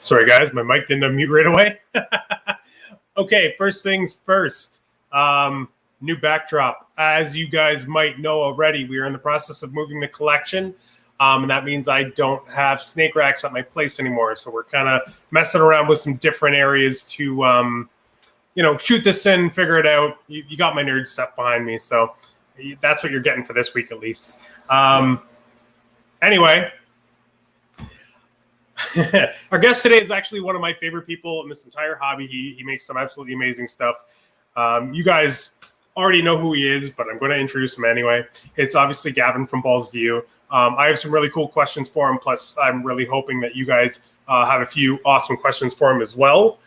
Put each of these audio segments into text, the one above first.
Sorry, guys, my mic didn't unmute right away. Okay, first things first. New backdrop. As you guys might know already, we are in the process of moving the collection, and that means I don't have snake racks at my place anymore. So we're kind of messing around with some different areas to, shoot this in, figure it out. You got my nerd stuff behind me, so that's what you're getting for this week at least. Anyway. Our guest today is actually one of my favorite people in this entire hobby. He makes some absolutely amazing stuff. You guys already know who he is, but I'm going to introduce him anyway. It's obviously Gavin from Balls2U. I have some really cool questions for him. Plus, I'm really hoping that you guys have a few awesome questions for him as well.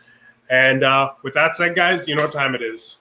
And with that said, guys, you know what time it is.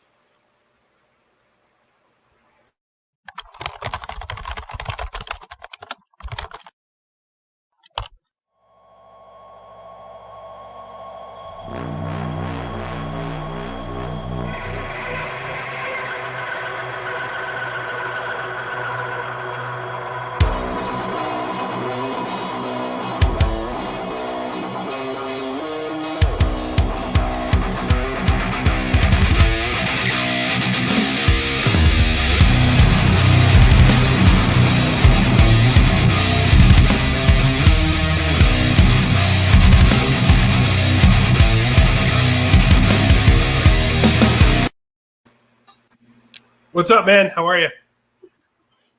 What's up, man? How are you?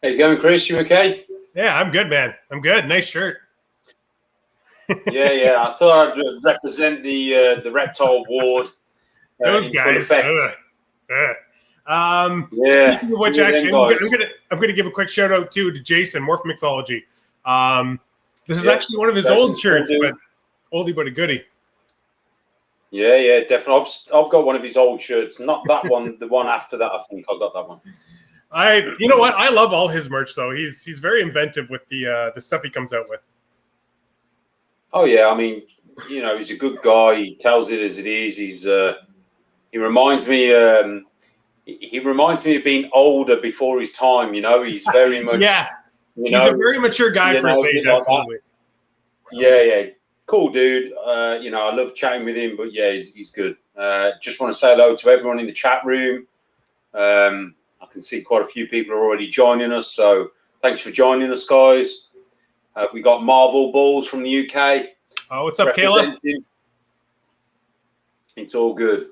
How you going, Chris? You okay? Yeah, I'm good, man. I'm good. Nice shirt. Yeah. I thought I'd represent the reptile ward. Those guys. Speaking of which, actually, I'm gonna give a quick shout out to Jason, Morph Mixology. This is actually one of his old shirts, but oldie but a goodie. Yeah, definitely. I've got one of his old shirts. Not that one. The one after that, I think I got that one. You know what? I love all his merch, though. He's very inventive with the stuff he comes out with. Oh yeah, I mean, he's a good guy. He tells it as it is. He reminds me. He reminds me of being older before his time. He's very much. Yeah, he's a very mature guy for his age. Absolutely. Yeah. Cool dude. I love chatting with him, but yeah, he's good. Just want to say hello to everyone in the chat room. I can see quite a few people are already joining us, so thanks for joining us, guys. We got Marvel Balls from the UK. Oh, what's up, Caleb? It's all good.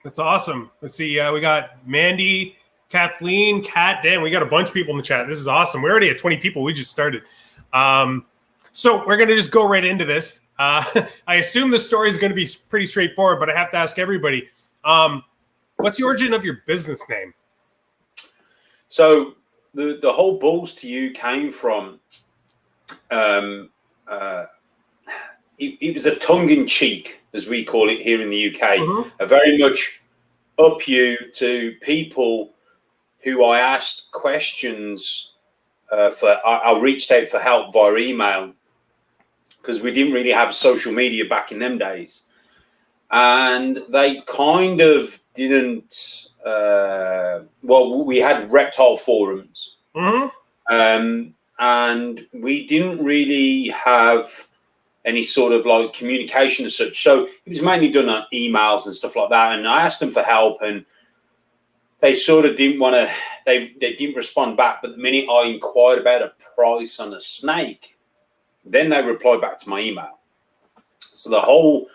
That's awesome. Let's see. We got Mandy, Kathleen, Kat. Damn, we got a bunch of people in the chat. This is awesome. We're already at 20 people. We just started. So we're going to just go right into this. I assume the story is going to be pretty straightforward, but I have to ask everybody, what's the origin of your business name? So the whole Balls2U came from, it was a tongue-in-cheek, as we call it here in the UK, a very much up you to people who I asked questions I reached out for help via email, because we didn't really have social media back in them days. And they kind of didn't, well, we had reptile forums, and we didn't really have any sort of like communication as such. So it was mainly done on emails and stuff like that. And I asked them for help, and they sort of didn't want to, they didn't respond back. But the minute I inquired about a price on a snake, then they replied back to my email. So the whole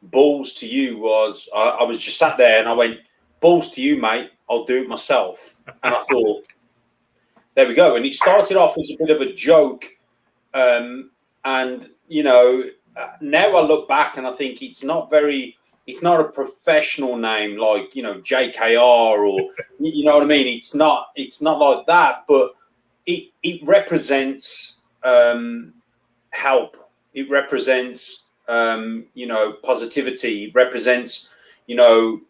Balls2U was, I was just sat there and I went, Balls2U, mate, I'll do it myself. And I thought, there we go. And it started off as a bit of a joke. And, you know, now I look back and I think it's not a professional name like, you know, JKR or, you know what I mean? It's not like that, but it represents help. It represents, you know, positivity. It represents, you know,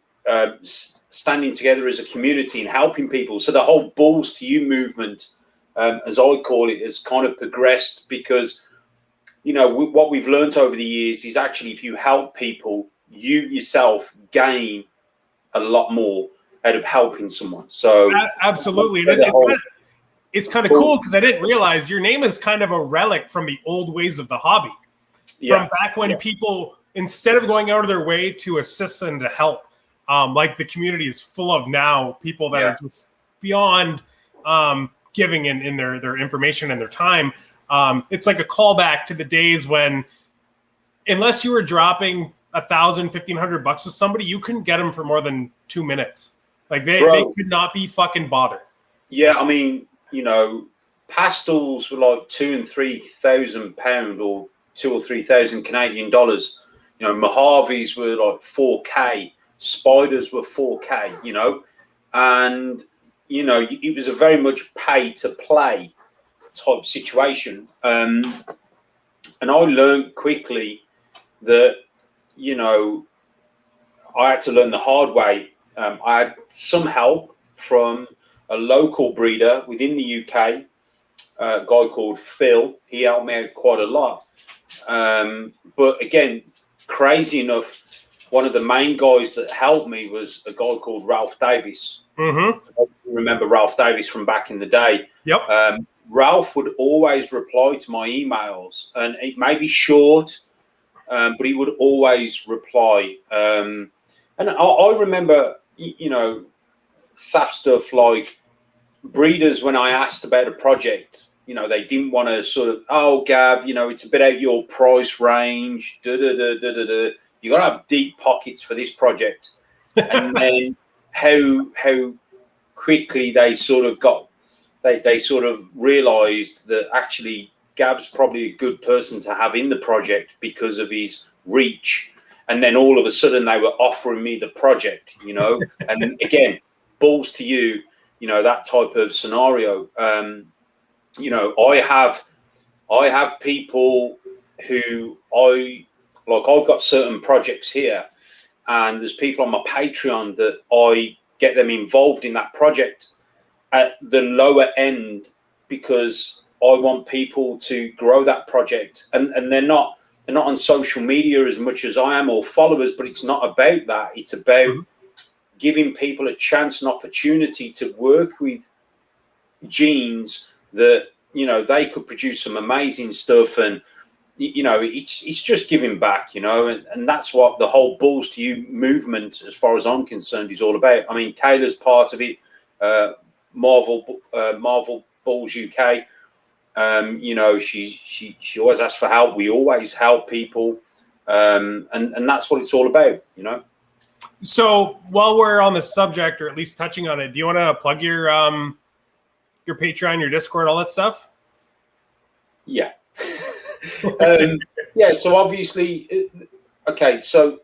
standing together as a community and helping people. So the whole Balls2U movement, as I call it, has kind of progressed because, you know, what we've learned over the years is actually if you help people, you yourself gain a lot more out of helping someone. So absolutely. It's kind of cool because I didn't realize your name is kind of a relic from the old ways of the hobby. From back when people, instead of going out of their way to assist and to help, like the community is full of now, people that are just beyond giving in their information and their time. It's like a callback to the days when, unless you were dropping $1,000, $1,500 with somebody, you couldn't get them for more than 2 minutes. Like they could not be fucking bothered. Yeah, I mean, you know, pastels were like £2,000 and £3,000 or 2,000 or 3,000 Canadian dollars. You know, Mojaves were like 4K, spiders were 4K. You know, and you know it was a very much pay to play type situation. And I learned quickly that, you know, I had to learn the hard way. I had some help from a local breeder within the UK, a guy called Phil. He helped me out quite a lot. But again, crazy enough, one of the main guys that helped me was a guy called Ralph Davis. I remember Ralph Davis from back in the day. Ralph would always reply to my emails, and it may be short, but he would always reply. And I remember, you know, SAF stuff like breeders, when I asked about a project, you know, they didn't want to sort of, oh, Gav, you know, it's a bit out your price range. You got to have deep pockets for this project. And then how quickly they sort of got, they sort of realized that actually Gav's probably a good person to have in the project because of his reach. And then all of a sudden they were offering me the project, you know. And again, Balls2U, you know, that type of scenario. You know, I have people who I've got certain projects here, and there's people on my Patreon that I get them involved in that project at the lower end because I want people to grow that project, and they're not on social media as much as I am or followers, but it's not about that. It's about giving people a chance and opportunity to work with genes that, you know, they could produce some amazing stuff. And, you know, it's just giving back, you know, and that's what the whole Balls2U movement, as far as I'm concerned, is all about. I mean, Kayla's part of it, Marvel Balls UK. You know, she always asks for help. We always help people, and that's what it's all about, you know. So while we're on the subject, or at least touching on it, do you want to plug your Patreon, your Discord, all that stuff? Yeah. Yeah, so obviously, okay, so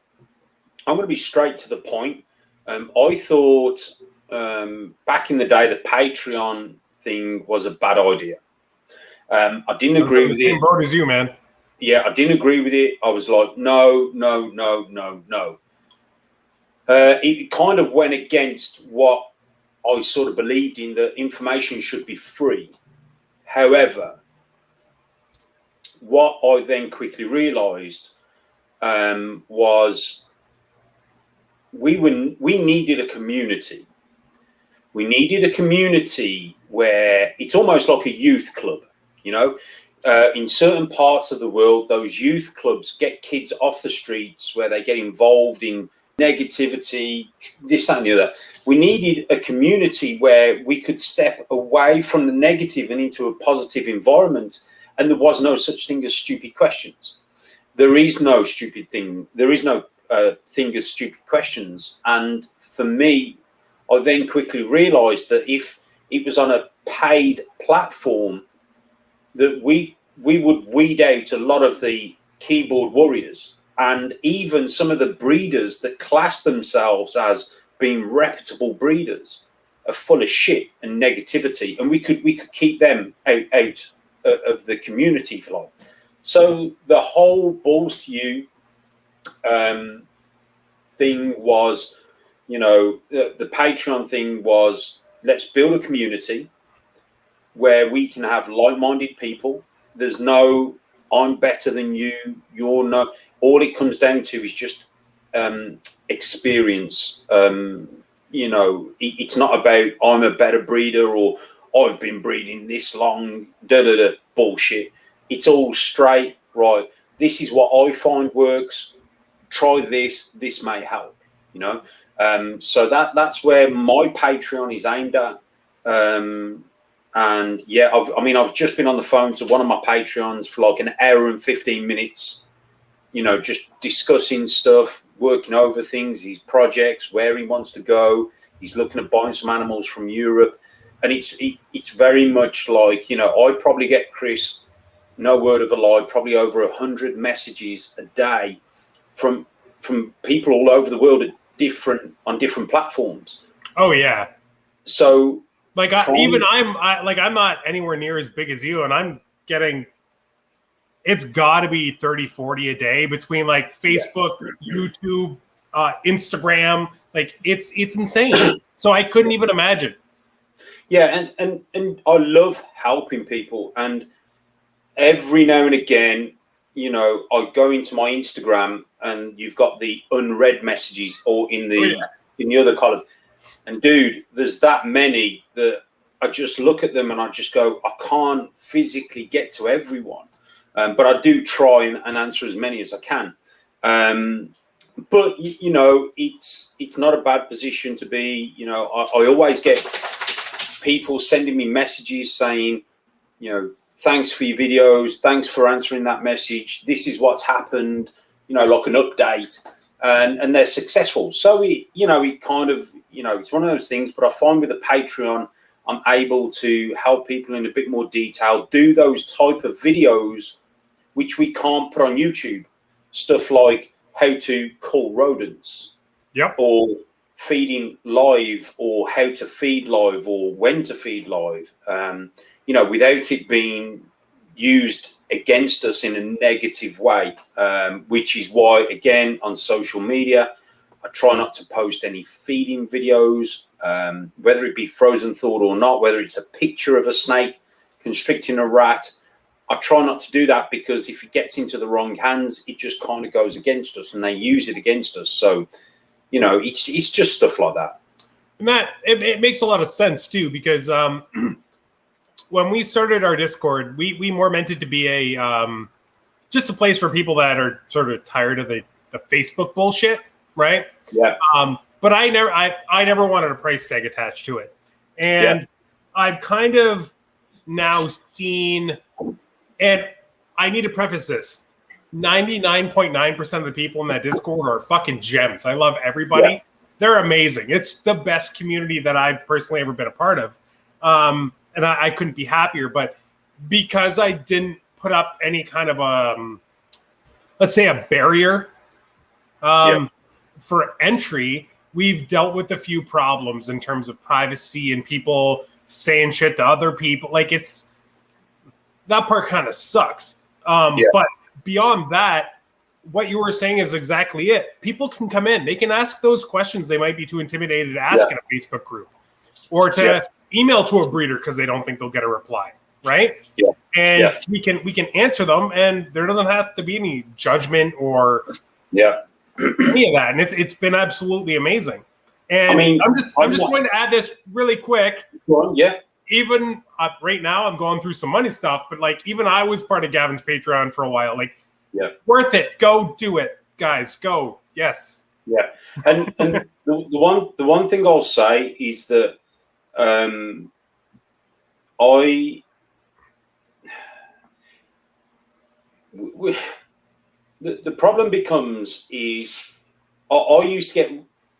I'm going to be straight to the point. I thought back in the day the Patreon thing was a bad idea. I didn't agree with the same it. boat as you, man. Yeah, I didn't agree with it. I was like, no, no, no, no, no. It kind of went against what I sort of believed in, that information should be free. However, what I then quickly realised was we needed a community. We needed a community where it's almost like a youth club, you know. In certain parts of the world, those youth clubs get kids off the streets where they get involved in negativity, this, that, and the other. We needed a community where we could step away from the negative and into a positive environment. And there was no such thing as stupid questions. There is no stupid thing. There is no thing as stupid questions. And for me, I then quickly realised that if it was on a paid platform, that we would weed out a lot of the keyboard warriors, and even some of the breeders that class themselves as being reputable breeders are full of shit and negativity, and we could keep them out of the community, if you like. So the whole Balls2U thing was, you know, the Patreon thing was, let's build a community where we can have like-minded people. There's no I'm better than you, you're not. All it comes down to is just experience. You know, it's not about I'm a better breeder or I've been breeding this long, bullshit. It's all straight, right? This is what I find works. Try this. This may help, you know. So that's where my Patreon is aimed at. And yeah, I've just been on the phone to one of my Patreons for like an hour and 15 minutes, you know, just discussing stuff, working over things, his projects, where he wants to go. He's looking at buying some animals from Europe. And it's very much like, you know, I probably get, Chris, no word of a lie, probably over 100 messages a day from people all over the world on different platforms. Oh yeah. So like I'm not anywhere near as big as you, and I'm getting, it's got to be 30, 40 a day between like Facebook, YouTube, Instagram. Like it's insane. So I couldn't even imagine. Yeah, and I love helping people, and every now and again, you know, I go into my Instagram and you've got the unread messages or in the other column. And dude, there's that many that I just look at them and I just go, I can't physically get to everyone. But I do try and answer as many as I can. But, you know, it's not a bad position to be. You know, I always get people sending me messages saying, you know, thanks for your videos. Thanks for answering that message. This is what's happened, you know, like an update. And they're successful. So, it kind of, you know, it's one of those things. But I find with the Patreon, I'm able to help people in a bit more detail, do those type of videos, which we can't put on YouTube. Stuff like how to cull rodents, or feeding live, or how to feed live, or when to feed live. You know, without it being used against us in a negative way, which is why, again, on social media, I try not to post any feeding videos, whether it be frozen thawed or not, whether it's a picture of a snake constricting a rat. I try not to do that, because if it gets into the wrong hands, it just kind of goes against us and they use it against us. So, you know, it's just stuff like that. And that, it makes a lot of sense too, because when we started our Discord, we more meant it to be a just a place for people that are sort of tired of the Facebook bullshit, right? Yeah. But I never wanted a price tag attached to it, and I've kind of now seen, and I need to preface this: 99.9% of the people in that Discord are fucking gems. I love everybody. Yeah. They're amazing. It's the best community that I've personally ever been a part of. And I couldn't be happier. But because I didn't put up any kind of let's say a barrier for entry. We've dealt with a few problems in terms of privacy and people saying shit to other people. Like, it's that part kind of sucks. But beyond that, what you were saying is exactly it. People can come in. They can ask those questions they might be too intimidated to ask in a Facebook group or to email to a breeder because they don't think they'll get a reply, right? And we can answer them, and there doesn't have to be any judgment or any of that. And it's been absolutely amazing. And I mean, I'm just going to add this really quick. Even right now, I'm going through some money stuff, but like even I was part of Gavin's Patreon for a while. Like, worth it. Go do it, guys. Go. Yes. Yeah. And the one thing I'll say is that the problem becomes is I used to get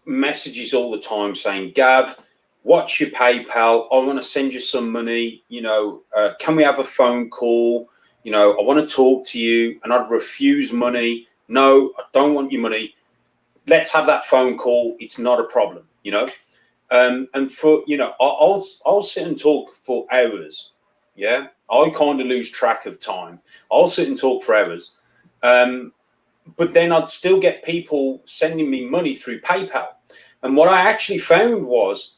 messages all the time saying, Gav, what's your PayPal? I want to send you some money. You know, can we have a phone call? You know, I want to talk to you. And I'd refuse money. No, I don't want your money. Let's have that phone call. It's not a problem, you know. And for, you know, I'll sit and talk for hours. Yeah, I kind of lose track of time. I'll sit and talk for hours. But then I'd still get people sending me money through PayPal. And what I actually found was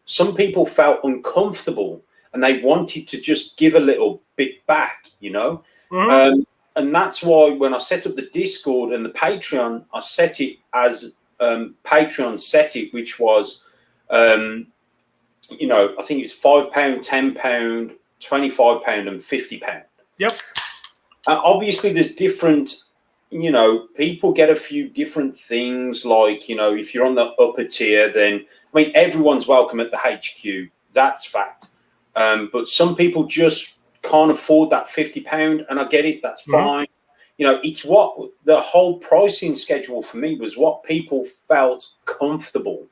some people felt uncomfortable and they wanted to just give a little bit back, you know. And that's why when I set up the Discord and the Patreon, I set it as Patreon set it, which was, you know, I think it's £5, £10, £25 and £50. Yep. Obviously, there's different, you know, people get a few different things. Like, you know, if you're on the upper tier, then, I mean, everyone's welcome at the HQ. That's fact. But some people just can't afford that £50, and I get it. That's fine. You know, it's what the whole pricing schedule for me was what people felt comfortable.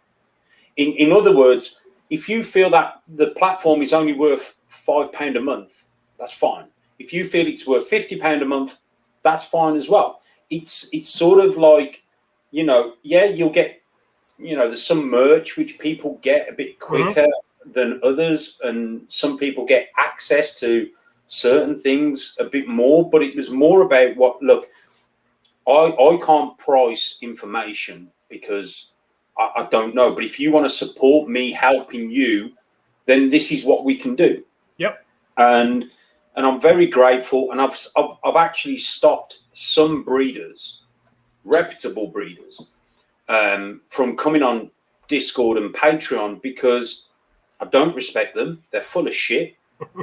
In other words, if you feel that the platform is only worth £5 a month, that's fine. If you feel it's worth £50 a month, that's fine as well. It's sort of like, you know, you'll get, you know, there's some merch which people get a bit quicker than others, and some people get access to certain things a bit more, but it was more about what, look, I can't price information because I don't know, but if you want to support me helping you, then this is what we can do. Yep. And I'm very grateful, and I've actually stopped some breeders, reputable breeders, from coming on Discord and Patreon because I don't respect them. They're full of shit.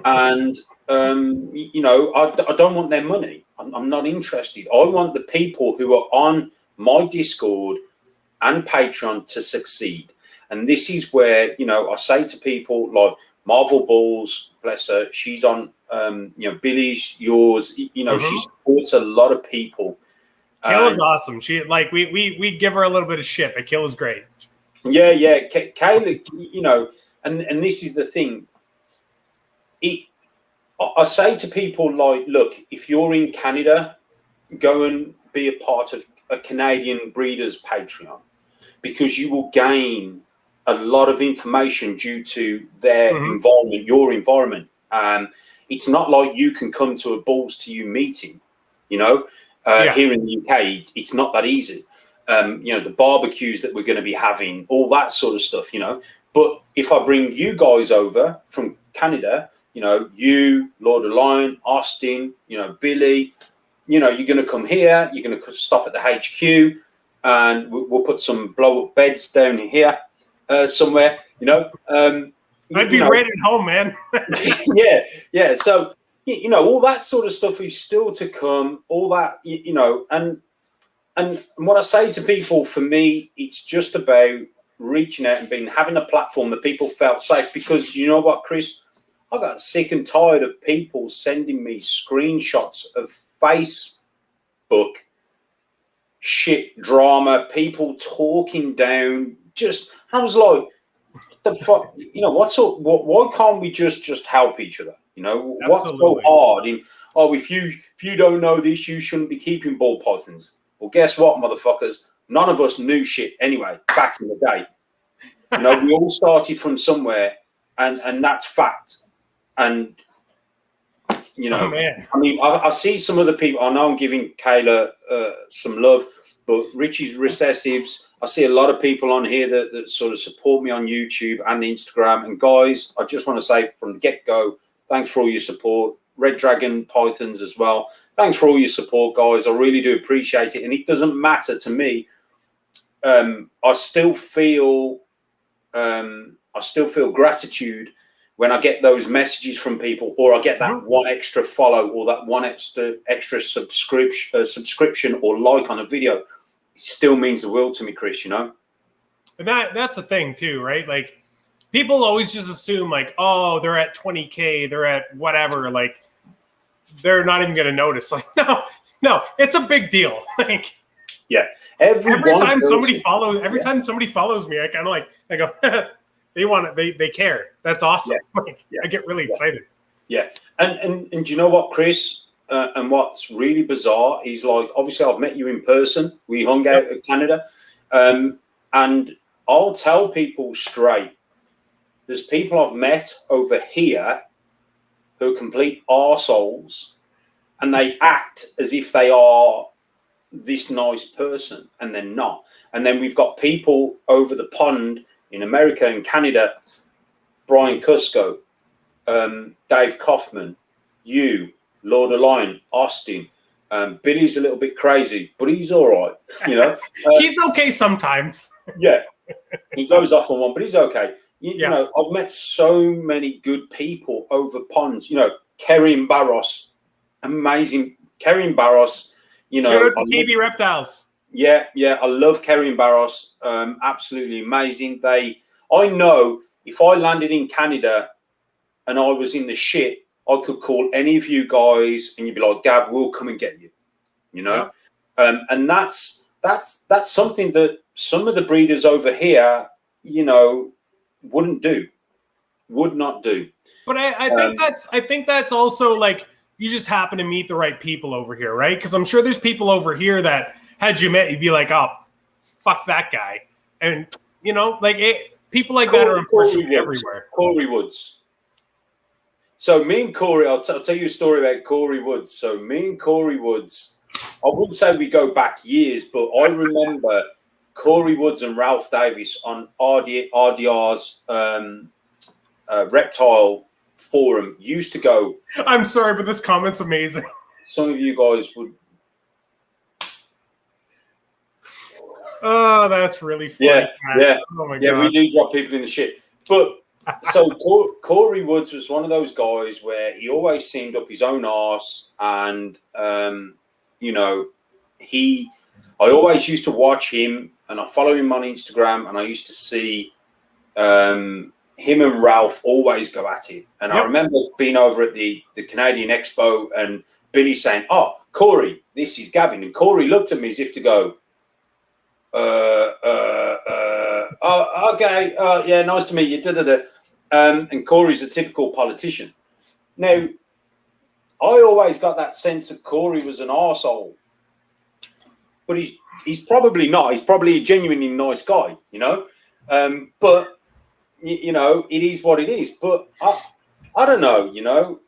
And, you know, I don't want their money. I'm not interested. I want the people who are on my Discord and Patreon to succeed. And this is where, you know, I say to people like Marvel Balls, bless her, she's on, you know, Billy's, yours, you know, she supports a lot of people. Kill is awesome. She, like, we give her a little bit of shit, but Kill is great. Yeah. Kayla, you know, and this is the thing. I say to people like, look, if you're in Canada, go and be a part of a Canadian breeders Patreon, because you will gain a lot of information due to their environment, your environment. It's not like you can come to a Balls2U meeting, you know, here in the UK. It's not that easy. You know, the barbecues that we're going to be having, all that sort of stuff, you know. But if I bring you guys over from Canada, you know, you, Lord of Lion, Austin, you know, Billy, you know, you're going to come here, you're going to stop at the HQ, and we'll put some blow-up beds down here somewhere, you know. I'd be right at home, man. Yeah. So, you know, all that sort of stuff is still to come, all that, you know, and what I say to people, for me, it's just about reaching out and having a platform that people felt safe, because you know what, Chris? I got sick and tired of people sending me screenshots of Facebook shit drama, people talking down. I was like, what the fuck? You know, what's up? Why can't we just help each other? You know, what's so Absolutely. hard in, oh, if you don't know this, you shouldn't be keeping ball pythons. Well, guess what, motherfuckers? None of us knew shit anyway back in the day. You know, we all started from somewhere, and that's fact. And you Oh know, man. I mean, I see some other people. I know I'm giving Kayla some love, but Richie's recessives. I see a lot of people on here that sort of support me on YouTube and Instagram. And guys, I just want to say from the get-go, thanks for all your support. Red Dragon Pythons as well. Thanks for all your support, guys. I really do appreciate it. And it doesn't matter to me. I still feel gratitude when I get those messages from people, or I get that one extra follow, or that one extra subscription or like on a video. It still means the world to me, Chris. You know, And that's the thing too, right? Like people always just assume like, oh, they're at 20K, they're at whatever, like they're not even going to notice. Like, no, it's a big deal. Like, yeah, every time somebody follows me, I kind of like, I go, they want it, they care. That's awesome. Yeah. Like, I get really excited. Yeah, and do you know what, Chris? And what's really bizarre is, like, obviously I've met you in person. We hung out at Canada, and I'll tell people straight. There's people I've met over here who are complete arseholes, and they act as if they are this nice person, and they're not. And then we've got people over the pond in America and Canada, Brian Cusco, Dave Kaufman, you, Lord of Lion, Austin. Billy's a little bit crazy, but he's all right. You know, he's okay sometimes. Yeah, he goes off on one, but he's okay. You know, I've met so many good people over ponds. You know, Kerry Barros, amazing. Kerry Barros, you know. Shout out to KB Reptiles. Yeah, I love Kerry Barros. Absolutely amazing. I know if I landed in Canada and I was in the shit, I could call any of you guys and you'd be like, Gav, we'll come and get you. You know? Yeah. And that's something that some of the breeders over here, you know, would not do. But I think that's also like you just happen to meet the right people over here, right? Because I'm sure there's people over here that had you met, you'd be like, oh, fuck that guy. And you know, like people like that are unfortunately everywhere. Corey Woods. So me and Corey, I'll tell you a story about Corey Woods. So me and Corey Woods, I wouldn't say we go back years, but I remember Corey Woods and Ralph Davis on RDR's reptile forum used to go. I'm sorry, but this comment's amazing. Some of you guys would. Oh, that's really funny. Yeah. Oh my God. We do drop people in the shit. But so Corey Woods was one of those guys where he always seemed up his own arse, and you know, I always used to watch him, and I follow him on Instagram, and I used to see him and Ralph always go at it. And I remember being over at the Canadian Expo and Billy saying, "Oh, Corey, this is Gavin," and Corey looked at me as if to go, oh, okay, yeah, nice to meet you, and Corey's a typical politician. Now, I always got that sense that Corey was an arsehole, but he's probably not. He's probably a genuinely nice guy, you know. But you know, it is what it is. But I don't know, you know.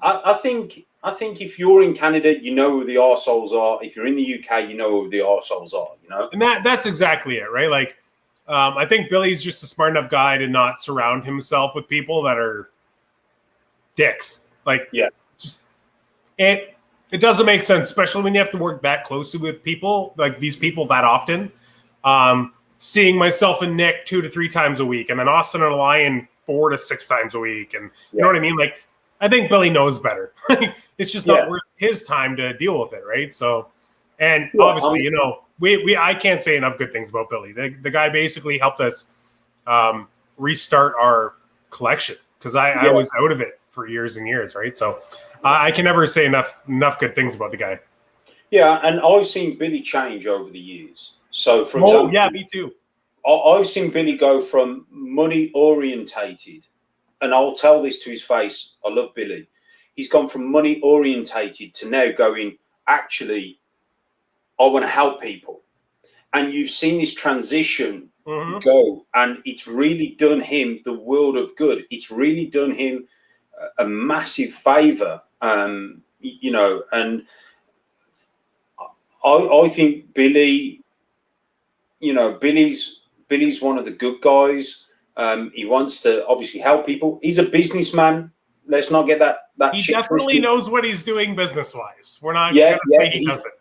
I think if you're in Canada, you know who the arseholes are. If you're in the UK, you know who the arseholes are, you know. And that's exactly it, right? Like, I think Billy's just a smart enough guy to not surround himself with people that are dicks. Like, just it doesn't make sense, especially when you have to work that closely with people, like these people that often. Seeing myself and Nick 2 to 3 times a week, and then Austin and Lion 4 to 6 times a week, and you know what I mean? Like, I think Billy knows better. It's just not worth his time to deal with it, right? So, and obviously, you know, I can't say enough good things about Billy. The guy basically helped us restart our collection because I was out of it for years and years, right? So I can never say enough good things about the guy. Yeah, and I've seen Billy change over the years. So, for example, yeah, me too. I've seen Billy go from money orientated and I'll tell this to his face, I love Billy. He's gone from money orientated to now going, actually, I want to help people. And you've seen this transition go, and it's really done him the world of good. It's really done him a massive favor, you know, and I think Billy, you know, Billy's one of the good guys. He wants to obviously help people. He's a businessman. Let's not get that He shit definitely twisted. knows what he's doing business-wise. We're not going to say he doesn't.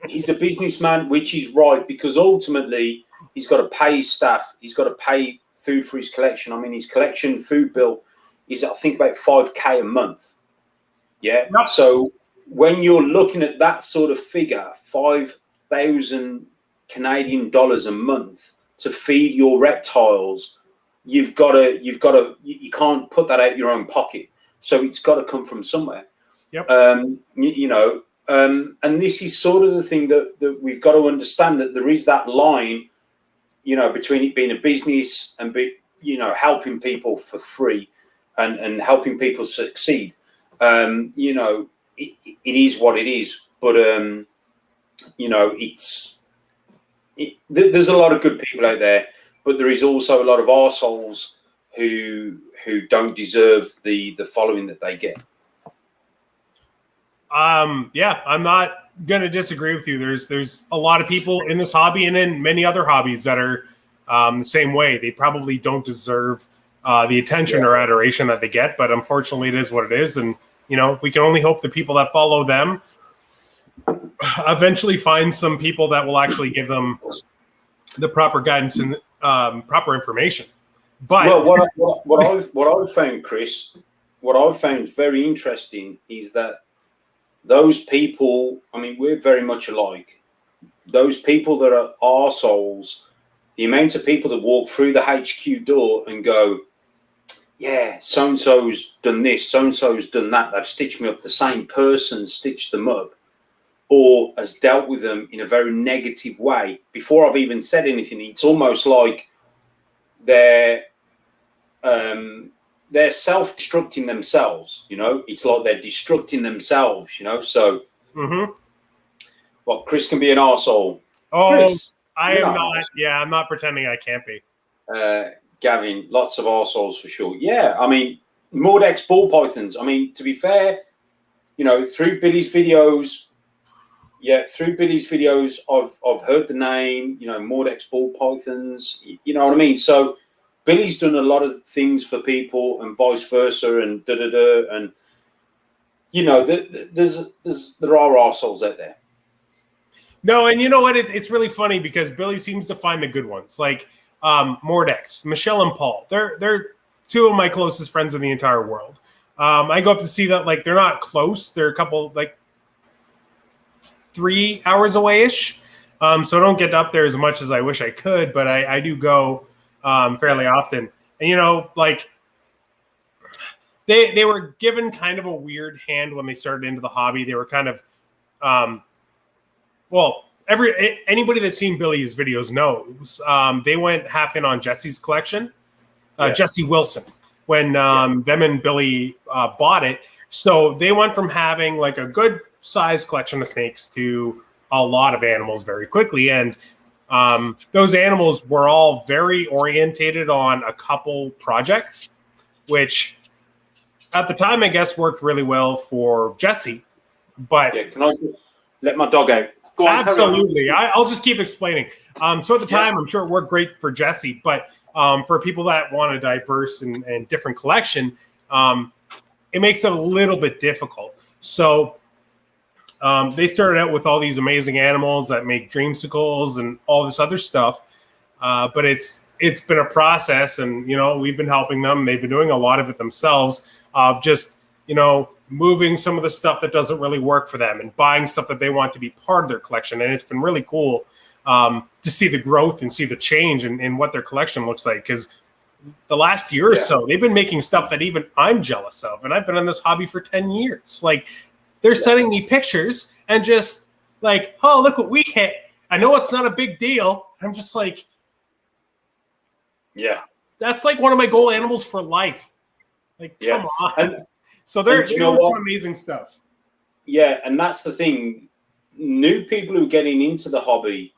He's a businessman, which is right, because ultimately he's got to pay his staff. He's got to pay food for his collection. I mean, his collection food bill is, I think, about $5,000 a month. Yeah. Yep. So when you're looking at that sort of figure, 5,000 Canadian dollars a month to feed your reptiles, you can't put that out your own pocket. So it's got to come from somewhere. Yep. You know, and this is sort of the thing that we've got to understand, that there is that line, you know, between it being a business and you know, helping people for free and helping people succeed. You know, it is what it is, but you know, there's a lot of good people out there, but there is also a lot of arseholes who don't deserve the following that they get. Yeah, I'm not going to disagree with you. There's a lot of people in this hobby and in many other hobbies that are the same way. They probably don't deserve the attention or adoration that they get, but unfortunately it is what it is. And, you know, we can only hope the people that follow them eventually find some people that will actually give them the proper guidance and proper information. But what I've found, Chris, what I've found very interesting is that those people, I mean, we're very much alike. Those people that are arseholes, the amount of people that walk through the HQ door and go, yeah, so-and-so's done this, so-and-so's done that, they've stitched me up, the same person stitched them up, or has dealt with them in a very negative way. Before I've even said anything, it's almost like they're self-destructing themselves, you know. It's like they're destructing themselves, you know. So, well, Chris can be an arsehole. Oh, Chris, I am not. Yeah, I'm not pretending I can't be. Gavin, lots of arseholes for sure. Yeah, I mean, Mordex ball pythons. I mean, to be fair, you know, through Billy's videos, I've heard the name, you know, Mordex ball pythons. You know what I mean? So Billy's done a lot of things for people, and vice versa, and and you know, there are arseholes out there. No, and you know what? It's really funny because Billy seems to find the good ones, like Mordex, Michelle, and Paul. They're two of my closest friends in the entire world. I go up to see that, like, they're not close. They're a couple, like, 3 hours away-ish. So I don't get up there as much as I wish I could, but I do go fairly often. And, you know, like, they were given kind of a weird hand when they started into the hobby. They were kind of, well, anybody that's seen Billy's videos knows they went half in on Jesse's collection, Jesse Wilson, when them and Billy bought it. So they went from having like a good size collection of snakes to a lot of animals very quickly. And those animals were all very orientated on a couple projects, which at the time, I guess, worked really well for Jesse. But can I let my dog out? Go on, absolutely. I'll just keep explaining. So at the time, I'm sure it worked great for Jesse, but for people that want a diverse and different collection, it makes it a little bit difficult. So they started out with all these amazing animals that make dreamsicles and all this other stuff. But it's been a process, and, you know, we've been helping them. They've been doing a lot of it themselves, of just, you know, moving some of the stuff that doesn't really work for them and buying stuff that they want to be part of their collection. And it's been really cool to see the growth and see the change in what their collection looks like. Because the last year or so, they've been making stuff that even I'm jealous of. And I've been in this hobby for 10 years. Like, they're sending me pictures and just like, oh, look what we hit. I know it's not a big deal. I'm just like, yeah, that's like one of my goal animals for life. Like, come on. And, so they're you know doing some what? amazing stuff. Yeah, and that's the thing. New people who are getting into the hobby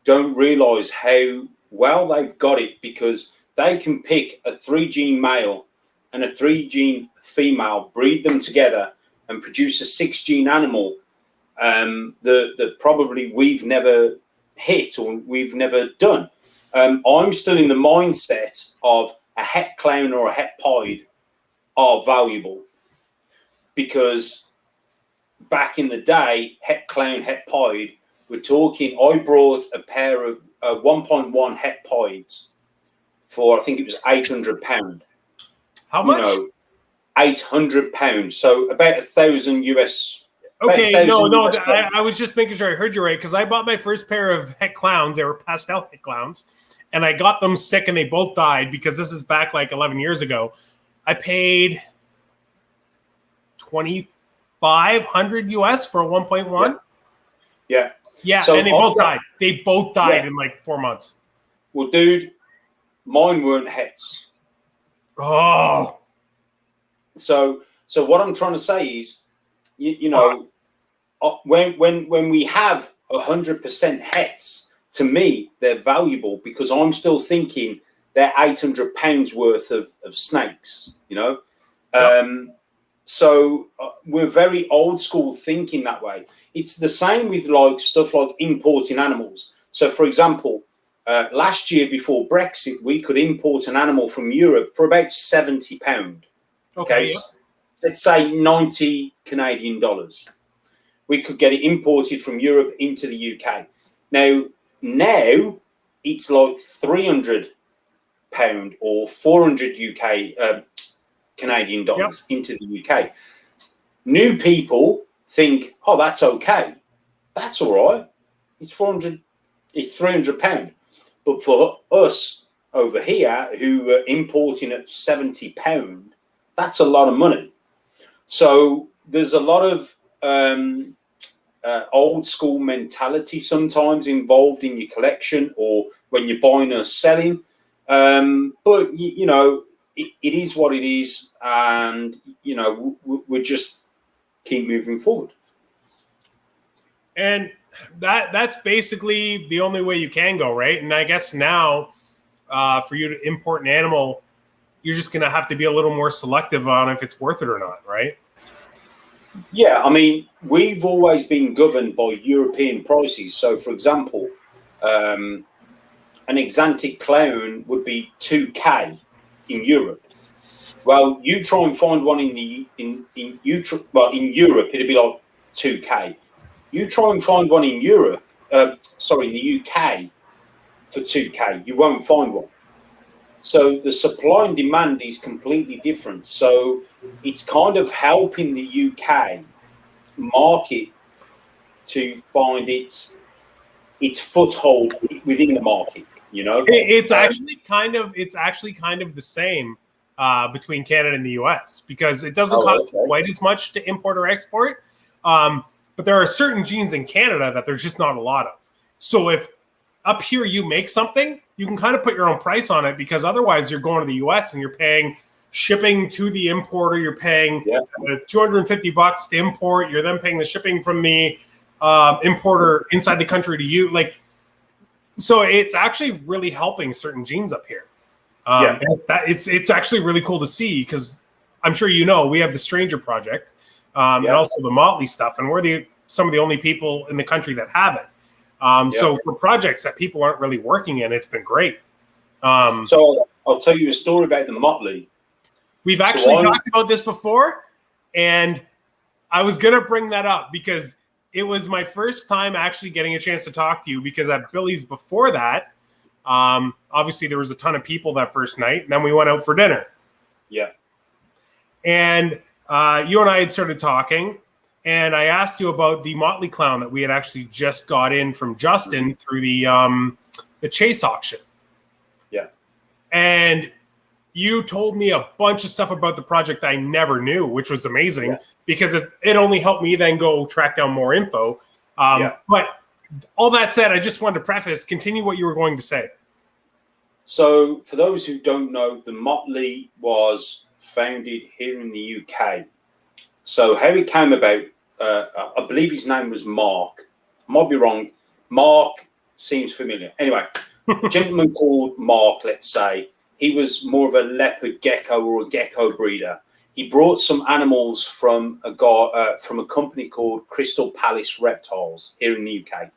don't realize how well they've got it, because they can pick a 3 gene male and a 3 gene female, breed them together, and produce a 6 gene animal that probably we've never hit or we've never done. I'm still in the mindset of a het clown or a het pied are valuable, because back in the day, het clown, het pied, we're talking, I brought a pair of 1.1 het pieds for, I think it was £800. How much? £800. So about 1,000 US. Okay, no, I was just making sure I heard you right, because I bought my first pair of het clowns. They were pastel het clowns, and I got them sick, and they both died, because this is back like 11 years ago. I paid $2,500 US for a 1.1. Yeah. So and they both died. They both died in like 4 months. Well, dude, mine weren't hets. Oh. So what I'm trying to say is, you know, when we have 100% hets, to me they're valuable, because I'm still thinking they're £800 worth of snakes. You know, so we're very old school thinking that way. It's the same with like stuff like importing animals. So, for example, last year before Brexit, we could import an animal from Europe for about £70. Okay, let's say 90 Canadian dollars. We could get it imported from Europe into the UK. Now it's like £300 or 400 UK Canadian dollars into the UK. New people think, oh, that's okay. That's all right. It's £300. But for us over here who are importing at £70, that's a lot of money. So there's a lot of old school mentality sometimes involved in your collection, or when you're buying or selling. But you know, it is what it is, and you know, we just keep moving forward. And that's basically the only way you can go, right? And I guess now, for you to import an animal, you're just going to have to be a little more selective on if it's worth it or not, right? Yeah, I mean, we've always been governed by European prices. So, for example, an exantic clown would be 2K in Europe. Well, you try and find one in Europe, it'd be like 2K. You try and find one in Europe, in the UK for 2K, you won't find one. So the supply and demand is completely different. So it's kind of helping the UK market to find its foothold within the market. You know, it's actually kind of the same between Canada and the US, because it doesn't cost quite as much to import or export. But there are certain genes in Canada that there's just not a lot of. So if up here you make something, you can kind of put your own price on it, because otherwise you're going to the US and you're paying shipping to the importer. You're paying $250 to import. You're then paying the shipping from the importer inside the country to you. Like, so it's actually really helping certain genes up here. It's actually really cool to see, because I'm sure you know we have the Stranger Project and also the Motley stuff, and we're some of the only people in the country that have it. So for projects that people aren't really working in, it's been great. So I'll tell you a story about the Motley. We've actually talked about this before, and I was going to bring that up because it was my first time actually getting a chance to talk to you, because at Billy's before that, obviously there was a ton of people that first night, and then we went out for dinner. Yeah. And you and I had started talking, and I asked you about the Motley Clown that we had actually just got in from Justin through the Chase auction. Yeah. And you told me a bunch of stuff about the project I never knew, which was amazing, because it only helped me then go track down more info. But all that said, I just wanted to continue what you were going to say. So for those who don't know, the Motley was founded here in the UK. So how it came about, I believe his name was Mark. I might be wrong. Mark seems familiar. Anyway, a gentleman called Mark, let's say, he was more of a leopard gecko or a gecko breeder. He brought some animals from a company called Crystal Palace Reptiles here in the UK.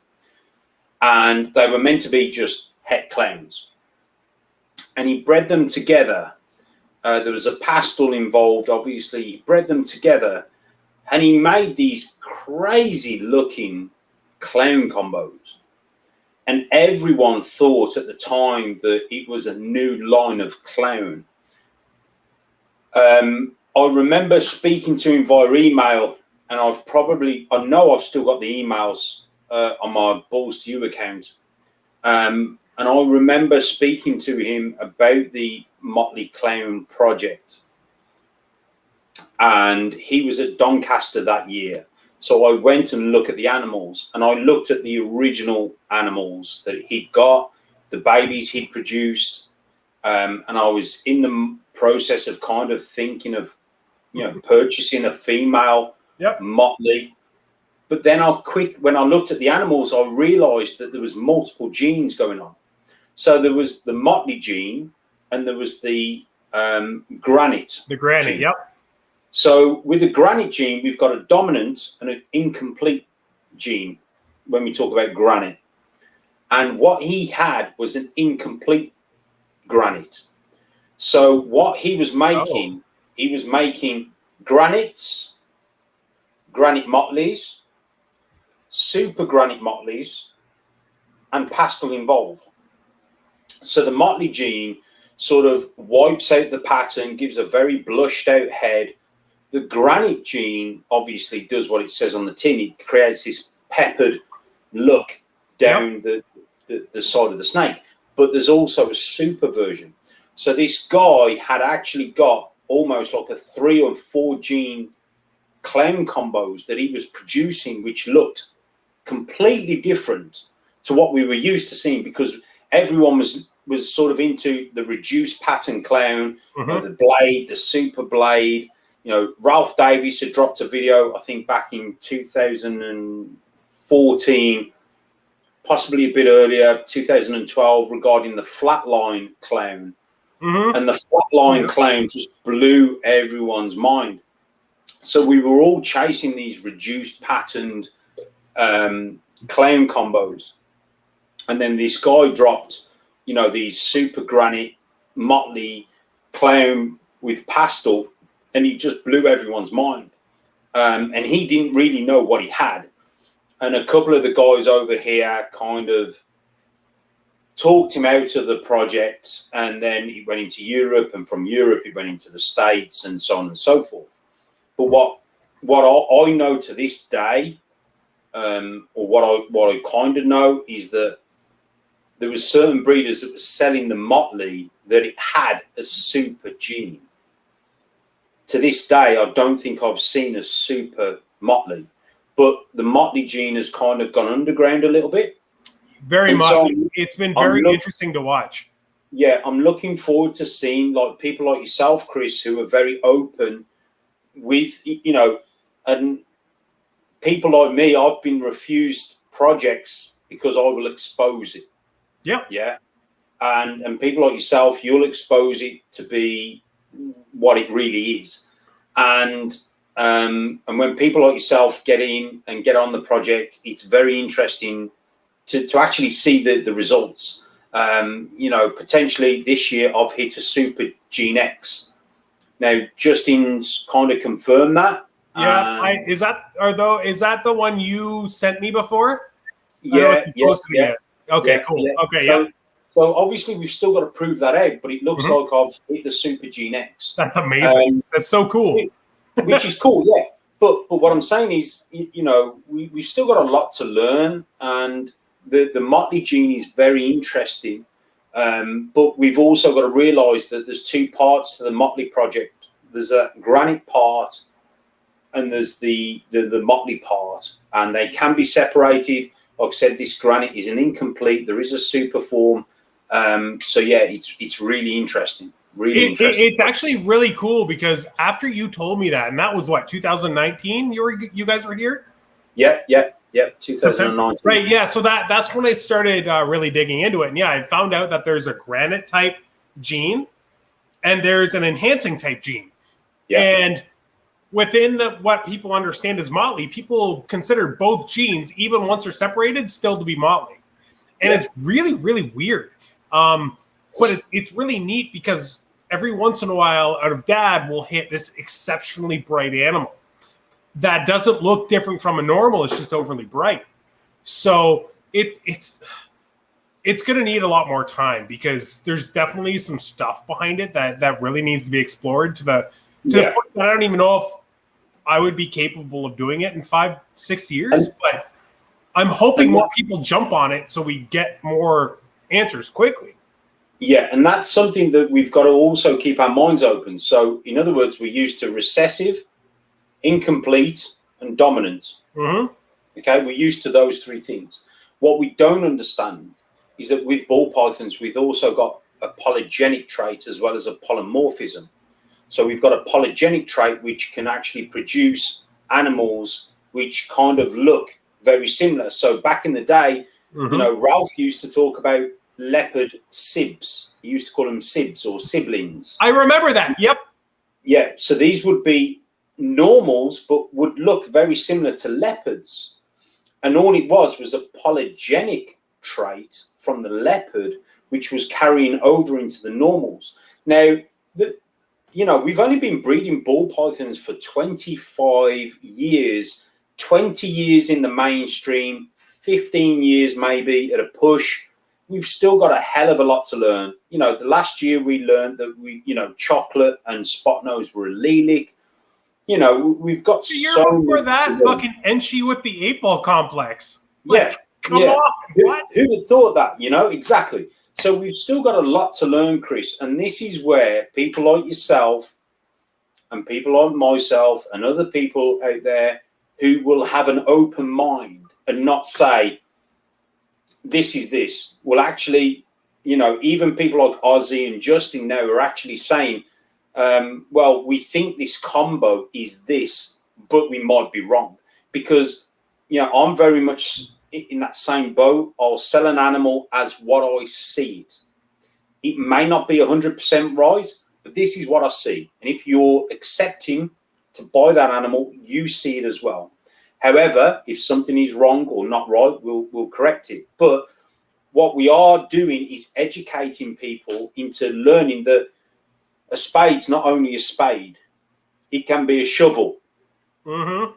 And they were meant to be just het clowns. And he bred them together. There was a pastel involved, obviously. He bred them together. And he made these crazy looking clown combos. And everyone thought at the time that it was a new line of clown. I remember speaking to him via email, and I know I've still got the emails on my Balls2U account. And I remember speaking to him about the Motley Clown project. And he was at Doncaster that year. So I went and looked at the animals, and I looked at the original animals that he'd got, the babies he'd produced. And I was in the process of kind of thinking of, purchasing a female Motley. But then when I looked at the animals, I realized that there was multiple genes going on. So there was the Motley gene, and there was the granite. The granite, gene. yep. So with the granite gene, we've got a dominant and an incomplete gene when we talk about granite. And what he had was an incomplete granite. So what he was making, he was making granites, granite motleys, super granite motleys, and pastel involved. So the Motley gene sort of wipes out the pattern, gives a very blushed out head. The granite gene obviously does what it says on the tin. It creates this peppered look down the side of the snake. But there's also a super version. So this guy had actually got almost like a 3 or 4 gene clown combos that he was producing, which looked completely different to what we were used to seeing, because everyone was sort of into the reduced pattern clown, the blade, the super blade. Ralph Davies had dropped a video, I think back in 2014, possibly a bit earlier, 2012, regarding the flatline clown. And the flatline clown just blew everyone's mind. So we were all chasing these reduced patterned clown combos. And then this guy dropped, these super granite Motley clown with pastel, and he just blew everyone's mind. And he didn't really know what he had. And a couple of the guys over here kind of talked him out of the project, and then he went into Europe, and from Europe he went into the States, and so on and so forth. But what I know to this day, or what I kind of know, is that there was certain breeders that were selling the Motley that it had a super gene. To this day, I don't think I've seen a super Motley, but the Motley gene has kind of gone underground a little bit. Very much. So it's been very interesting to watch. Yeah, I'm looking forward to seeing people like yourself, Chris, who are very open with, and people like me. I've been refused projects because I will expose it. Yeah. Yeah. And people like yourself, you'll expose it to be what it really is. And when people like yourself get in and get on the project, it's very interesting to actually see the results. Potentially this year I've hit a super Gene X. Now Justin's kind of confirmed that. Yeah, is that the one you sent me before? Yeah. Okay, cool. Yeah. Okay, So obviously we've still got to prove that out, but it looks like I've hit the super Gene X. That's amazing. That's so cool. Which is cool, yeah. But what I'm saying is, we've still got a lot to learn, and the Motley gene is very interesting. But we've also got to realise that there's 2 parts to the Motley project. There's a granite part, and there's the Motley part, and they can be separated. Like I said, this granite is an incomplete. There is a super form. So yeah, it's really interesting. Really interesting. It's actually really cool because after you told me that, and that was what, 2019. You guys were here. Yep. 2019. September. Right. Yeah. So that's when I started really digging into it, and yeah, I found out that there's a granite type gene and there's an enhancing type gene, and within what people understand as motley, people consider both genes, even once they're separated, still to be motley, and it's really, really weird. But it's really neat because every once in a while, out of dad will hit this exceptionally bright animal that doesn't look different from a normal. It's just overly bright. So it's going to need a lot more time because there's definitely some stuff behind it that really needs to be explored to the point that I don't even know if I would be capable of doing it in 5-6 years. But I'm hoping more people jump on it so we get more answers quickly. Yeah, and that's something that we've got to also keep our minds open. So, in other words, we're used to recessive, incomplete, and dominant. Mm-hmm. Okay, we're used to those three things. What we don't understand is that with ball pythons, we've also got a polygenic trait as well as a polymorphism. So we've got a polygenic trait which can actually produce animals which kind of look very similar. So back in the day, you know, Ralph used to talk about leopard sibs. He used to call them sibs or siblings. I remember that. Yep. Yeah. So these would be normals, but would look very similar to leopards. And all it was a polygenic trait from the leopard, which was carrying over into the normals. Now, you know, we've only been breeding ball pythons for 25 years, 20 years in the mainstream, 15 years maybe at a push. We've still got a hell of a lot to learn. You know, the last year we learned that chocolate and spot nose were allelic. You know, we've got so before that, fucking Enchi with the 8-ball complex. Like, come on. What? Who'd have thought that, you know? Exactly. So we've still got a lot to learn, Chris. And this is where people like yourself and people like myself and other people out there who will have an open mind and not say, this is this, will actually, you know, even people like Ozzy and Justin now are actually saying, well, we think this combo is this, but we might be wrong. Because, you know, I'm very much in that same boat. I'll sell an animal as what I see it. It may not be 100% right, but this is what I see. And if you're accepting to buy that animal, you see it as well. However, if something is wrong or not right, we'll correct it. But what we are doing is educating people into learning that a spade's not only a spade, it can be a shovel. You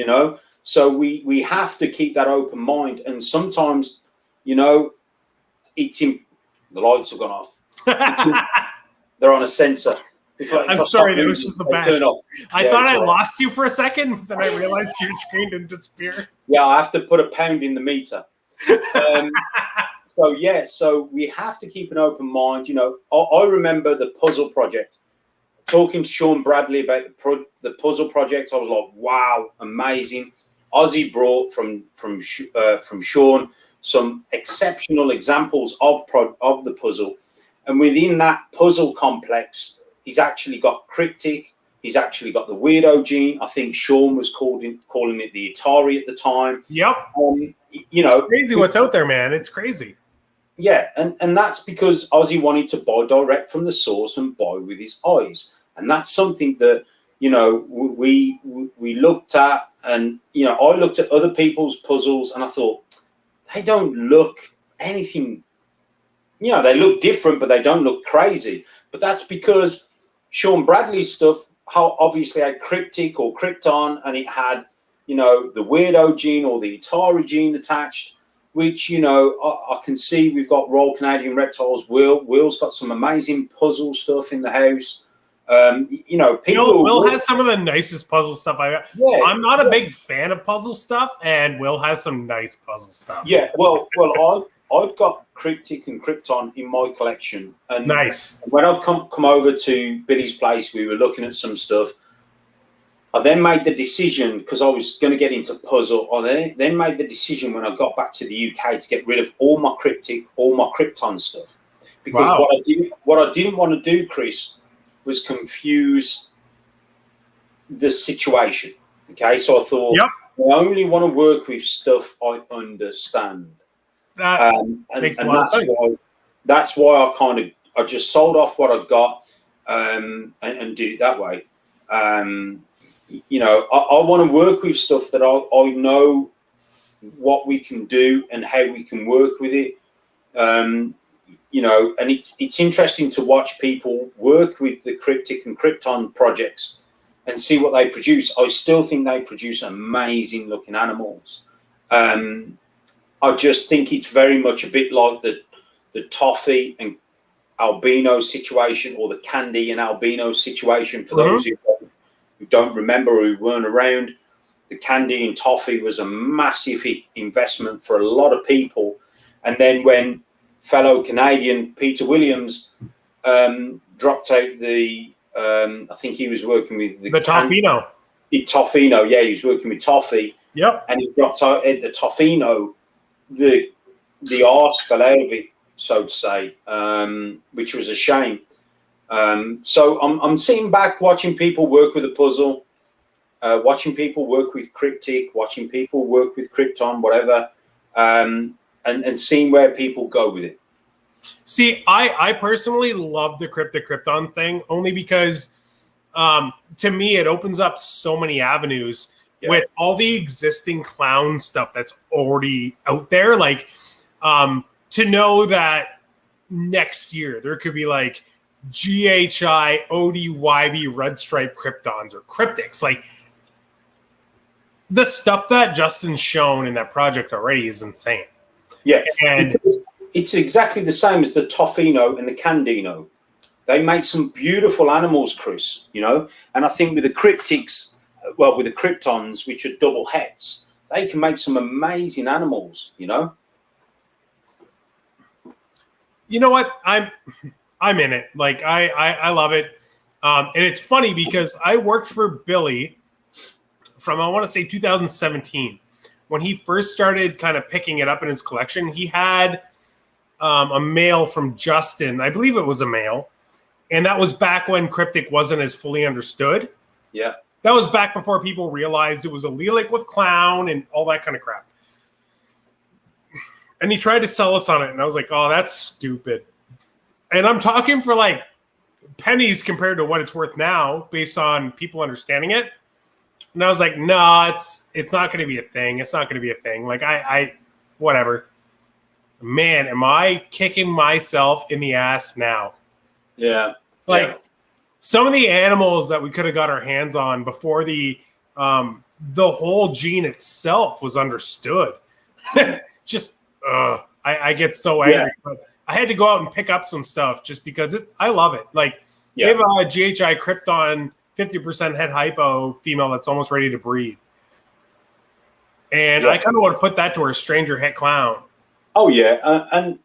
know, so we have to keep that open mind. And sometimes, you know, the lights have gone off. They're on a sensor. I'm sorry, it was just the best. I thought I lost you for a second, but then I realized your screen didn't disappear. Yeah, I have to put a pound in the meter. So we have to keep an open mind. You know, I remember the puzzle project. Talking to Sean Bradley about the puzzle project, I was like, wow, amazing. Ozzy brought from Sean some exceptional examples of the puzzle. And within that puzzle complex, he's actually got cryptic. He's actually got the weirdo gene. I think Sean was calling it the Atari at the time. Yep. You know, it's crazy what's out there, man. It's crazy. Yeah, and that's because Ozzy wanted to buy direct from the source and buy with his eyes. And that's something that, you know, we looked at. And, you know, I looked at other people's puzzles and I thought, they don't look anything, you know, they look different, but they don't look crazy. But that's because Sean Bradley's stuff obviously had cryptic or krypton, and it had, you know, the weirdo gene or the Atari gene attached, which, you know, I can see we've got Royal Canadian Reptiles. Will's got some amazing puzzle stuff in the house. You know, Will has some of the nicest puzzle stuff I got. Yeah, I'm not a big fan of puzzle stuff, and Will has some nice puzzle stuff. Yeah, well, I've got Cryptic and Krypton in my collection. And nice. When I've come over to Billy's place, we were looking at some stuff. I then made the decision, because I was going to get into puzzle, I then made the decision when I got back to the UK to get rid of all my Cryptic, all my Krypton stuff. because Wow. what I didn't want to do, Chris, was confuse the situation. Okay, so I thought I only want to work with stuff I understand. That makes a lot of sense. That's why I just sold off what I got and did it that way. You know, I want to work with stuff that I know what we can do and how we can work with it. You know, and it's interesting to watch people work with the Cryptic and Krypton projects and see what they produce. I still think they produce amazing looking animals. I just think it's very much a bit like the toffee and albino situation, or the candy and albino situation. For those who don't remember or who weren't around, the candy and toffee was a massive investment for a lot of people. And then when fellow Canadian Peter Williams dropped out the, I think he was working with the Toffino. Toffino, yeah, he was working with toffee. Yep. And he dropped out at the Toffino, the art fell out of it, so to say, which was a shame. So I'm sitting back watching people work with a puzzle, watching people work with Cryptic, watching people work with Krypton, whatever, and seeing where people go with it. See, I personally love the Cryptic Krypton thing only because to me it opens up so many avenues with all the existing clown stuff that's already out there. Like to know that next year there could be like GHI, ODYB, Red Stripe Kryptons or Cryptics. Like the stuff that Justin's shown in that project already is insane. Yeah, and it's exactly the same as the Toffino and the Candino. They make some beautiful animals, Chris, you know? And I think with the Cryptics, well, with the Kryptons, which are double heads, they can make some amazing animals, you know? You know what? I'm in it. Like, I love it. And it's funny because I worked for Billy from, I want to say 2017. When he first started kind of picking it up in his collection, he had a mail from Justin. I believe it was a mail. And that was back when Cryptic wasn't as fully understood. Yeah. That was back before people realized it was a Leelic with clown and all that kind of crap. And he tried to sell us on it. And I was like, oh, that's stupid. And I'm talking for like pennies compared to what it's worth now based on people understanding it. And I was like, no, it's not going to be a thing. It's not going to be a thing. Like I whatever. Man, am I kicking myself in the ass now? Yeah. Like some of the animals that we could have got our hands on before the whole gene itself was understood. Just I get so angry. But I had to go out and pick up some stuff just because I love it. Like we have a GHI Krypton 50% head hypo female that's almost ready to breed. And I kind of want to put that to our stranger het clown. Oh, yeah. And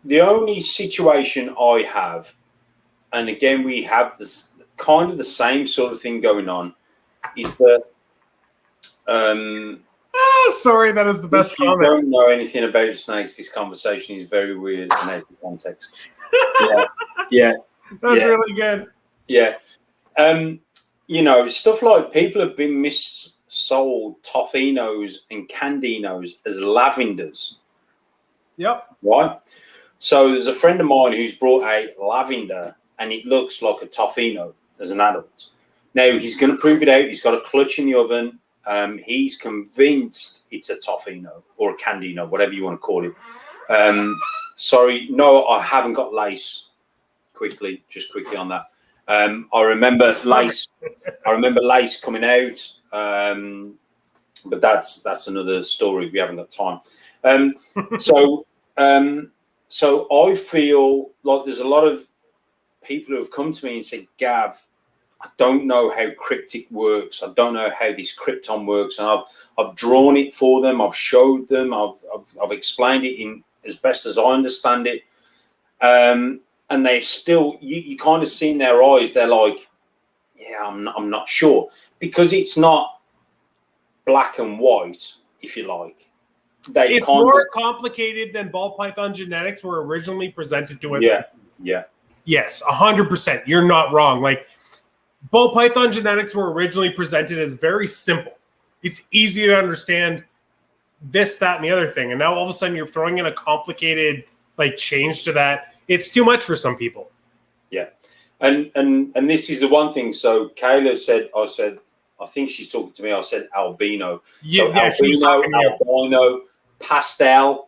the only situation I have, and again, we have this kind of the same sort of thing going on, is that sorry, that is the best comment. If you don't know anything about snakes, this conversation is very weird and out of context. That's really good. Yeah. You know, stuff like people have been missold Toffinos and Candinos as lavenders. Yep. Right? So there's a friend of mine who's brought a lavender and it looks like a Toffino as an adult. Now, he's going to prove it out. He's got a clutch in the oven. He's convinced it's a Toffino or a Candino, whatever you want to call it. Sorry, no, I haven't got lace. Quickly on that. I remember lace. I remember lace coming out, but that's another story. We haven't got time. So I feel like there's a lot of people who have come to me and said, Gav, I don't know how Cryptic works. I don't know how this Krypton works. And I've drawn it for them. I've showed them. I've explained it in as best as I understand it. And they still, you kind of see in their eyes, they're like, yeah, I'm not sure. Because it's not black and white, if you like. it's more complicated than ball python genetics were originally presented to us. Yeah. Yes, 100%. You're not wrong. Like, ball python genetics were originally presented as very simple. It's easy to understand this, that, and the other thing. And now all of a sudden you're throwing in a complicated like change to that. It's too much for some people. Yeah. And this is the one thing. So Kayla said, I think she's talking to me. I said albino. Yeah, so albino, albino, pastel.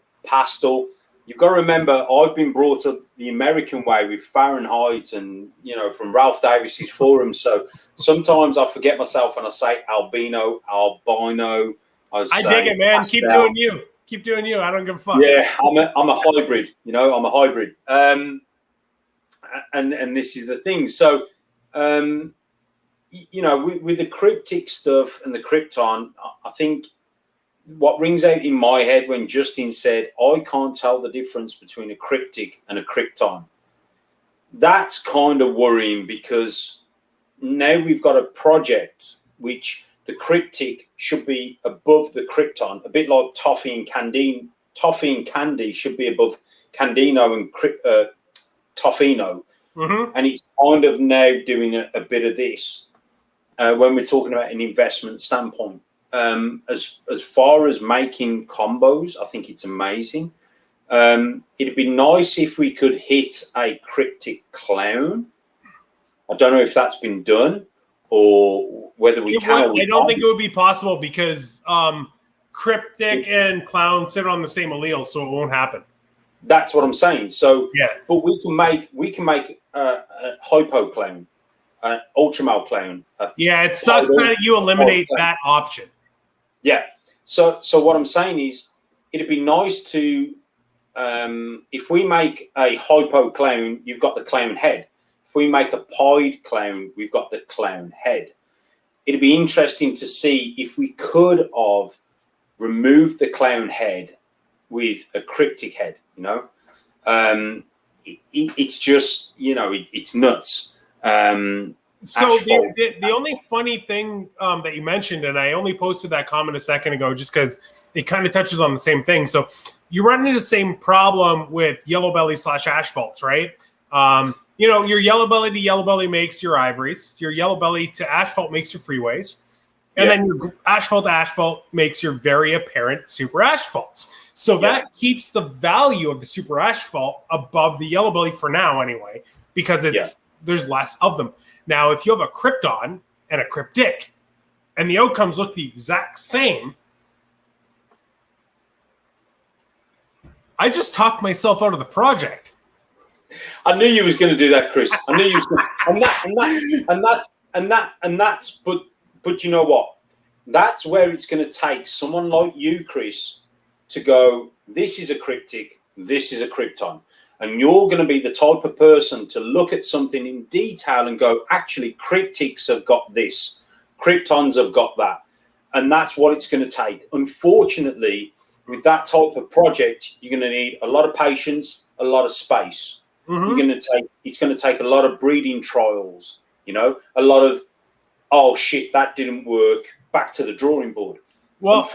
You've got to remember, I've been brought up the American way with Fahrenheit and, from Ralph Davis's forum. So sometimes I forget myself and I say albino, albino. I dig it, man. Pastel. Keep doing you. I don't give a fuck. Yeah, I'm a hybrid. I'm a hybrid. And this is the thing. So, with the cryptic stuff and the krypton, I think what rings out in my head when Justin said, I can't tell the difference between a cryptic and a krypton. That's kind of worrying because now we've got a project which the cryptic should be above the krypton, a bit like toffee and candy. Toffee and candy should be above Candino and Toffino. Mm-hmm. And it's kind of now doing a bit of this when we're talking about an investment standpoint. As far as making combos, I think it's amazing. It'd be nice if we could hit a cryptic clown. I don't know if that's been done or whether we can. I don't think it would be possible because cryptic and clown sit on the same allele, so it won't happen. That's what I'm saying. So yeah, but we can make a hypo clown, an ultramal clown. Yeah, it sucks that you eliminate that option. Yeah. So what I'm saying is, it'd be nice to, if we make a hypo clown, you've got the clown head. If we make a pied clown, we've got the clown head. It'd be interesting to see if we could have removed the clown head with a cryptic head. It's just, it's nuts. So the only funny thing that you mentioned, and I only posted that comment a second ago just because it kind of touches on the same thing. So you run into the same problem with yellow belly / asphalt, right? Your yellow belly to yellow belly makes your ivories. Your yellow belly to asphalt makes your freeways. And then your asphalt to asphalt makes your very apparent super asphalts. So that keeps the value of the super asphalt above the yellow belly for now anyway, because there's less of them. Now, if you have a krypton and a cryptic and the outcomes look the exact same, I just talked myself out of the project. I knew you was going to do that, Chris. I knew you was going to, and that's but you know what? That's where it's going to take someone like you, Chris, to go, this is a cryptic, this is a krypton. And you're going to be the type of person to look at something in detail and go, actually, cryptics have got this. Kryptons have got that. And that's what it's going to take. Unfortunately, with that type of project, you're going to need a lot of patience, a lot of space. Mm-hmm. It's going to take a lot of breeding trials, a lot of, oh, shit, that didn't work, back to the drawing board. Well,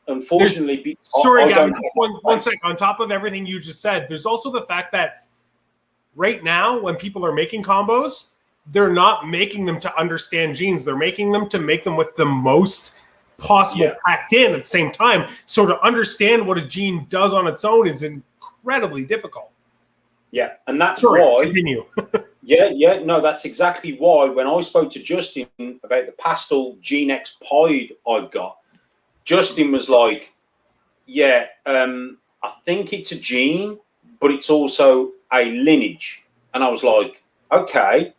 unfortunately, sorry, Gavin, just one second. On top of everything you just said, there's also the fact that right now, when people are making combos, they're not making them to understand genes. They're making them to make them with the most possible packed in at the same time. So to understand what a gene does on its own is incredibly difficult. Yeah, and that's why. Continue. No, that's exactly why. When I spoke to Justin about the pastel Gene X pied I've got, Justin was like, I think it's a gene, but it's also a lineage. And I was like, okay,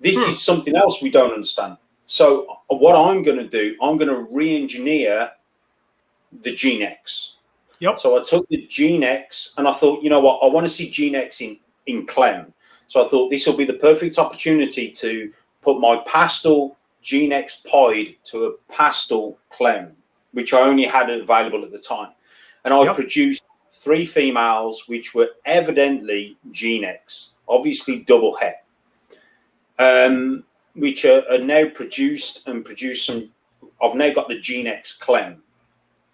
this is something else we don't understand. So what I'm going to do, I'm going to re-engineer the Gene X. Yep. So I took the Gene X and I thought, you know what, I want to see Gene X in clown. So I thought this will be the perfect opportunity to put my pastel Gene X pied to a pastel clown, which I only had available at the time. And I produced 3 females, which were evidently Gene X, obviously double het, which are now produced some. I've now got the Gene X clown.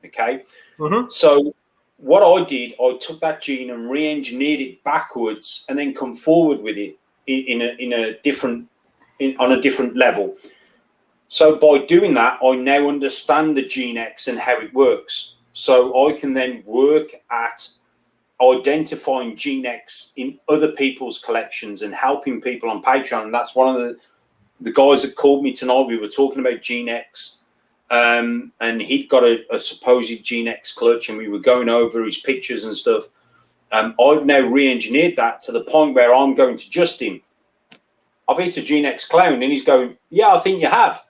Okay. Mm-hmm. So what I did, I took that gene and re-engineered it backwards and then come forward with it on a different level. So by doing that, I now understand the gene X and how it works. So I can then work at identifying gene X in other people's collections and helping people on Patreon. And that's one of the guys that called me tonight. We were talking about gene X, and he'd got a supposed gene X clutch, and we were going over his pictures and stuff. I've now re-engineered that to the point where I'm going to Justin, I've hit a gene X clone, and he's going, yeah, I think you have.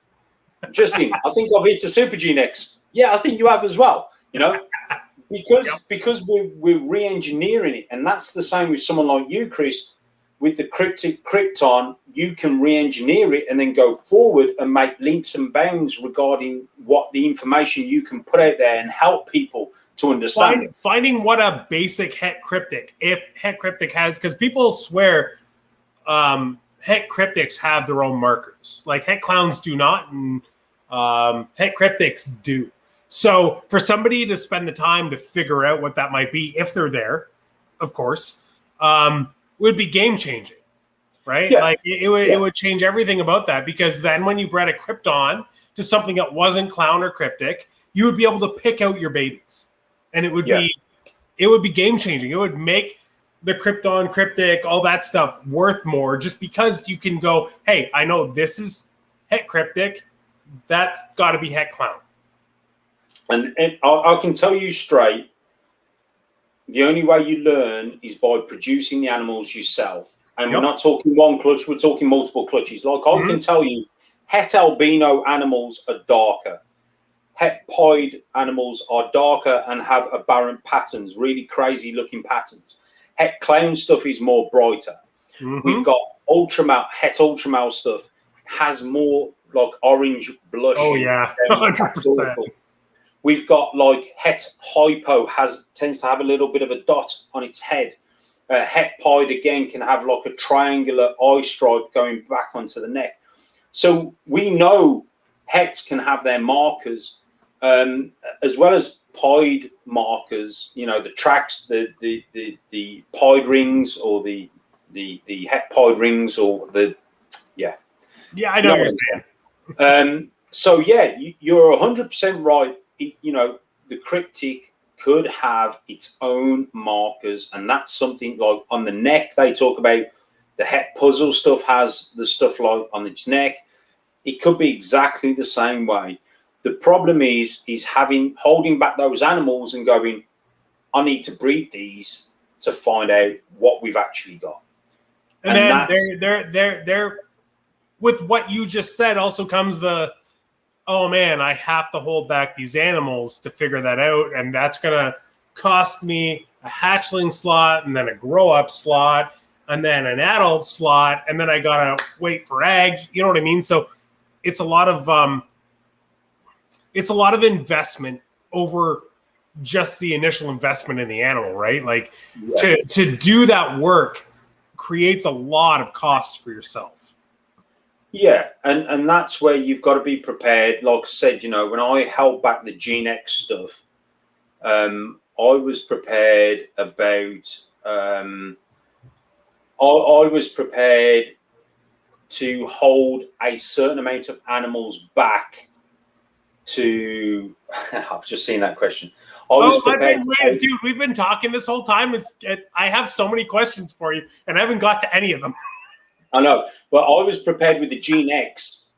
Justin, I think I've hit a super gene X. Yeah, I think you have as well. You know, because we're re-engineering it, and that's the same with someone like you, Chris. With the cryptic Krypton, you can re-engineer it and then go forward and make links and bounds regarding what the information you can put out there and help people to understand. Finding what a basic het cryptic, if het cryptic has, because people swear het cryptics have their own markers. Like het clowns do not, and het cryptics do. So for somebody to spend the time to figure out what that might be, if they're there, of course, would be game changing, right? Yeah. Like it would change everything about that, because then when you bred a Krypton to something that wasn't clown or cryptic, you would be able to pick out your babies, and it would be game changing. It would make the Krypton, cryptic, all that stuff worth more, just because you can go, hey, I know this is het cryptic, that's got to be het clown. And I can tell you straight, the only way you learn is by producing the animals yourself. And we're not talking one clutch, we're talking multiple clutches. Like I can tell you, het albino animals are darker. Het pied animals are darker and have aberrant patterns, really crazy looking patterns. Het clown stuff is more brighter. We've got het ultramale stuff has more like orange blush. Oh yeah, 100%. We've got like het hypo tends to have a little bit of a dot on its head. Het pied again can have like a triangular eye stripe going back onto the neck. So we know hets can have their markers, as well as pied markers. You know, the tracks, the pied rings, or the het pied rings, or yeah, I know what you're saying. So yeah, you're 100% right. You know, the cryptic could have its own markers, and that's something like on the neck. They talk about the het puzzle stuff has the stuff like on its neck. It could be exactly the same way. The problem is holding back those animals and going, I need to breed these to find out what we've actually got. And then they're with what you just said also comes the, oh man, I have to hold back these animals to figure that out, and that's gonna cost me a hatchling slot, and then a grow up slot, and then an adult slot, and then I gotta wait for eggs. You know what I mean? So it's a lot of investment over just the initial investment in the animal, right? Like to do that work creates a lot of costs for yourself. Yeah, and that's where you've got to be prepared. Like I said, you know, when I held back the Gene X stuff, I was prepared about. I was prepared to hold a certain amount of animals back. To I've just seen that question. Dude, we've been talking this whole time. I have so many questions for you, and I haven't got to any of them. I know, but I was prepared with the Gene X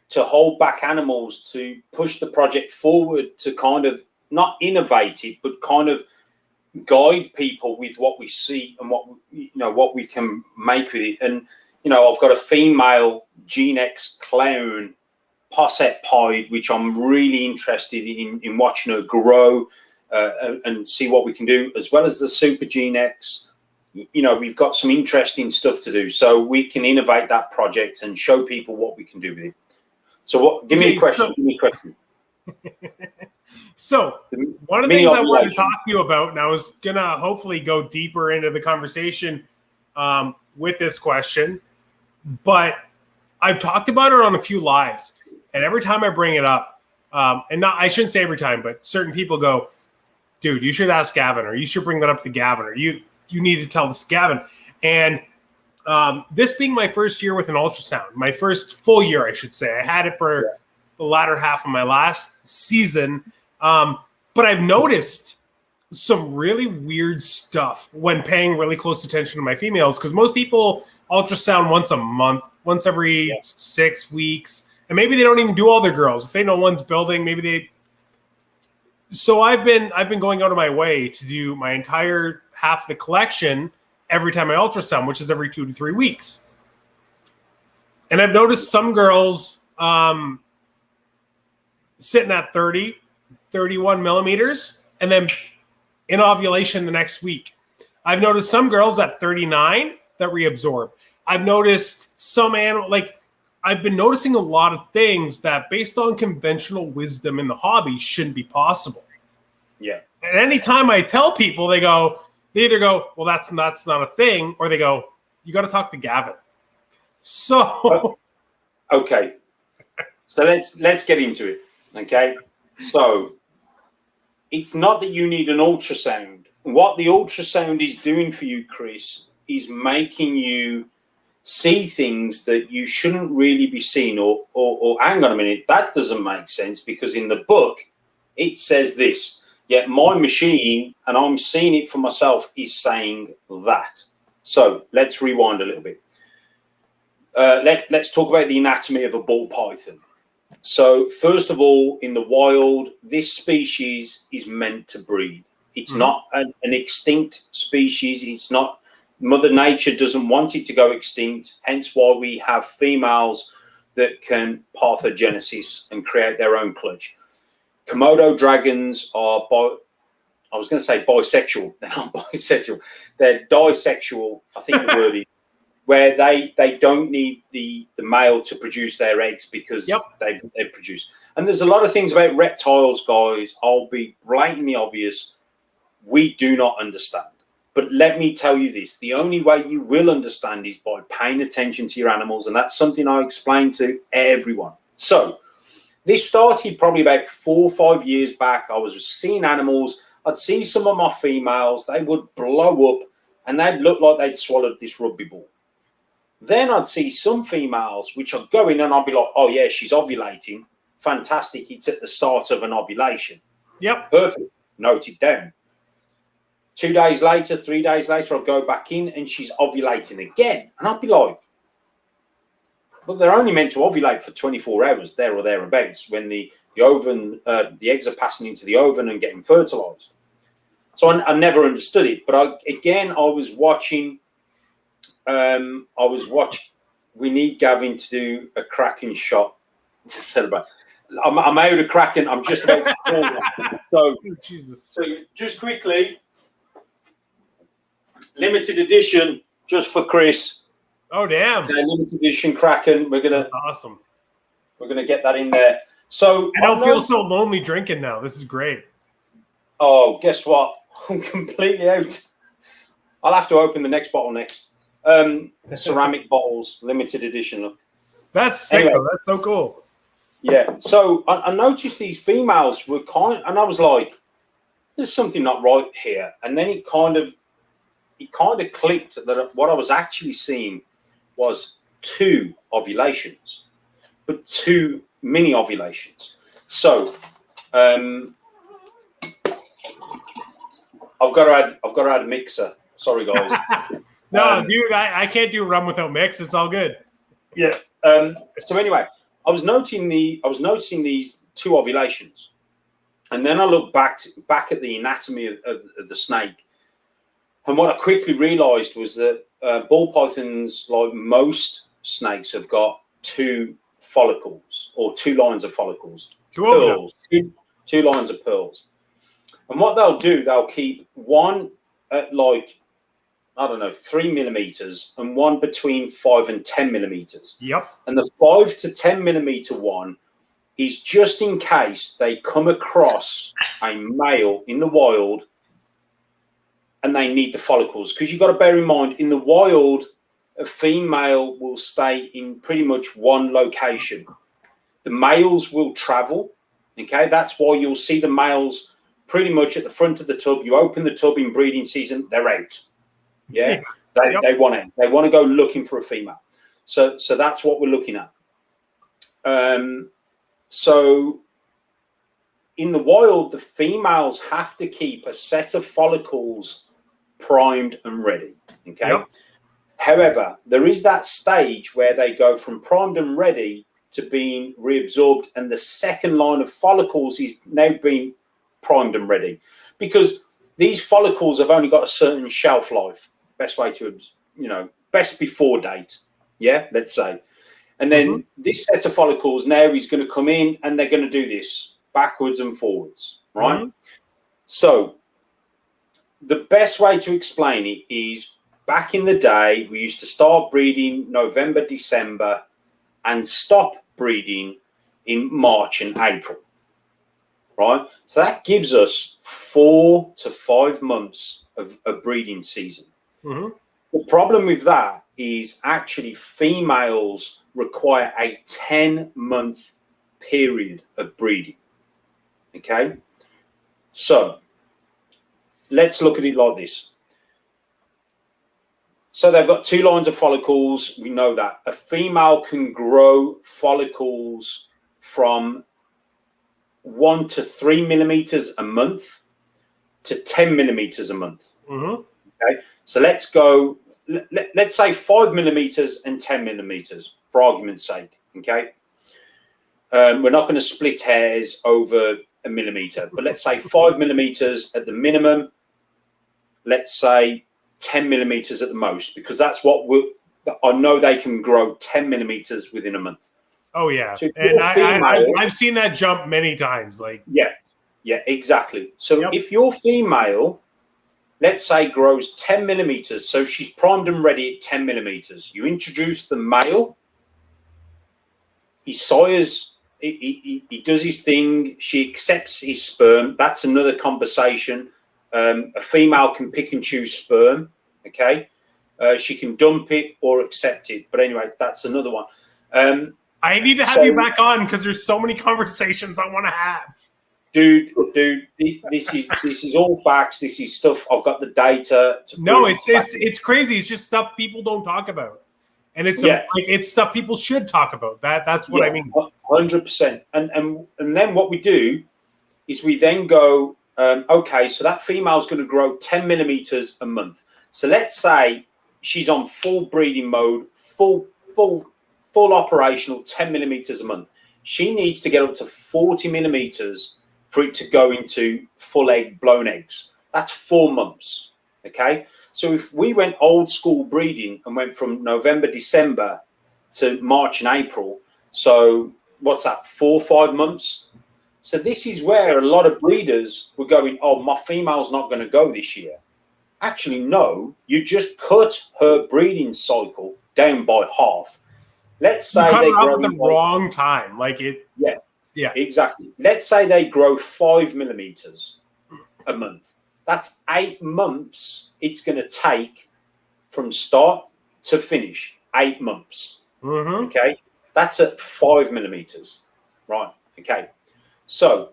to hold back animals to push the project forward, to kind of not innovate it, but kind of guide people with what we see and what we can make with it. And you know, I've got a female Gene X clown, posset pied, which I'm really interested in watching her grow and see what we can do, as well as the Super Gene X. You know, we've got some interesting stuff to do, so we can innovate that project and show people what we can do with it. So, give me a question. So, one of the things I wanted to talk to you about, and I was gonna hopefully go deeper into the conversation with this question, but I've talked about it on a few lives, and every time I bring it up, and not, I shouldn't say every time, but certain people go, dude, you should ask Gavin, or you should bring that up to Gavin, or you need to tell this to Gavin. And this being my first year with an ultrasound, my first full year, I should say. I had it for the latter half of my last season. But I've noticed some really weird stuff when paying really close attention to my females, because most people ultrasound once a month, once every 6 weeks, and maybe they don't even do all their girls. If they know one's building, maybe they. So I've been going out of my way to do my entire half the collection every time I ultrasound, which is every 2 to 3 weeks. And I've noticed some girls sitting at 30, 31 millimeters, and then in ovulation the next week. I've noticed some girls at 39 that reabsorb. I've noticed some animal, like I've been noticing a lot of things that based on conventional wisdom in the hobby shouldn't be possible. Yeah. And anytime I tell people, they either go, well, that's not a thing, or they go, you got to talk to Gavin. So. Okay. So let's get into it. Okay. So it's not that you need an ultrasound. What the ultrasound is doing for you, Chris, is making you see things that you shouldn't really be seeing, or hang on a minute, that doesn't make sense, because in the book it says this, yet my machine, and I'm seeing it for myself, is saying that. So let's rewind a little bit. Let's talk about the anatomy of a ball python. So first of all, in the wild, this species is meant to breed. It's not an extinct species. It's not. Mother Nature doesn't want it to go extinct, hence why we have females that can parthenogenesis and create their own clutch. Komodo dragons are, I was going to say bisexual. They're not bisexual. They're disexual, I think the word is, where they don't need the male to produce their eggs because they produce. And there's a lot of things about reptiles, guys, I'll be blatantly obvious, we do not understand. But let me tell you this, the only way you will understand is by paying attention to your animals, and that's something I explain to everyone. So this started probably about 4 or 5 years back. I was seeing animals. I'd see some of my females. They would blow up, and they'd look like they'd swallowed this rugby ball. Then I'd see some females, which I'd go in and I'd be like, oh, yeah, she's ovulating. Fantastic. It's at the start of an ovulation. Yep. Perfect. Note it down. 2 days later, 3 days later, I'll go back in and she's ovulating again. And I'll be like, but they're only meant to ovulate for 24 hours, there or thereabouts, when the ovum, the eggs are passing into the ovum and getting fertilized. So I never understood it. But I was watching, we need Gavin to do a Kraken shot to celebrate. I'm out of Kraken. I'm just about to call that. So, Jesus. So just quickly, limited edition just for Chris. Oh damn! Limited edition Kraken. That's awesome. We're gonna get that in there. So I don't feel so lonely drinking now. This is great. Oh, guess what? I'm completely out. I'll have to open the next bottle next. Ceramic bottles, limited edition. That's sick. Anyway, though. That's so cool. Yeah. So I noticed these females were and I was like, "There's something not right here." And then it kind of clicked that what I was actually seeing was 2 ovulations, but 2 mini ovulations. So I've got to add a mixer. Sorry, guys. No, dude, I can't do rum without mix. It's all good. Yeah. So anyway, I was noticing these 2 ovulations, and then I looked back at the anatomy of the snake. And what I quickly realized was that ball pythons, like most snakes, have got 2 follicles or 2 lines of follicles. Pearls. 2 lines of pearls. And what they'll do, they'll keep one at 3 millimeters and one between 5 and 10 millimeters. Yep. And the 5 to 10 millimeter one is just in case they come across a male in the wild and they need the follicles, because you've got to bear in mind, in the wild, a female will stay in pretty much one location. The males will travel, Okay, that's why you'll see the males pretty much at the front of the tub. You open the tub in breeding season, they're out. Yeah, they want it. They want to go looking for a female. So that's what we're looking at. So in the wild, the females have to keep a set of follicles primed and ready. Okay. Yep. However, there is that stage where they go from primed and ready to being reabsorbed, and the second line of follicles is now being primed and ready, because these follicles have only got a certain shelf life. Best way to, best before date. Yeah, let's say. And then this set of follicles now is going to come in and they're going to do this backwards and forwards, right? So the best way to explain it is, back in the day, we used to start breeding November, December and stop breeding in March and April, right? So that gives us 4 to 5 months of a breeding season. The problem with that is actually females require a 10-month period of breeding. Okay, so let's look at it like this. So they've got 2 lines of follicles. We know that a female can grow follicles from 1 to 3 millimeters a month to 10 millimeters a month. Okay, so let's go. Let's say 5 millimeters and 10 millimeters for argument's sake. Okay, we're not going to split hairs over a millimeter, but let's say 5 millimeters at the minimum. Let's say 10 millimeters at the most, because that's what I know they can grow 10 millimeters within a month. Oh yeah, so and I've seen that jump many times. Like yeah, exactly. So if your female, let's say, grows 10 millimeters, so she's primed and ready at 10 millimeters. You introduce the male, he sires, he does his thing, she accepts his sperm. That's another conversation. A female can pick and choose sperm, okay? She can dump it or accept it. But anyway, that's another one. I need to have you back on, because there's so many conversations I want to have. Dude, this is all facts. This is stuff. I've got the data. It's crazy. It's just stuff people don't talk about, and it's stuff people should talk about. That's what I mean. 100%. And then what we do is we then go, okay, so that female's going to grow 10 millimeters a month. So let's say she's on full breeding mode, full operational, 10 millimeters a month. She needs to get up to 40 millimeters for it to go into full egg, blown eggs. That's 4 months, okay? So if we went old school breeding and went from November, December to March and April, so what's that, 4 or 5 months? So this is where a lot of breeders were going, oh, my female's not going to go this year. Actually, no, you just cut her breeding cycle down by half. Let's say they grow at the wrong time, like it. Yeah, exactly. Let's say they grow 5 millimeters a month. That's 8 months it's going to take from start to finish. 8 months. Okay, that's at 5 millimeters, right? Okay, so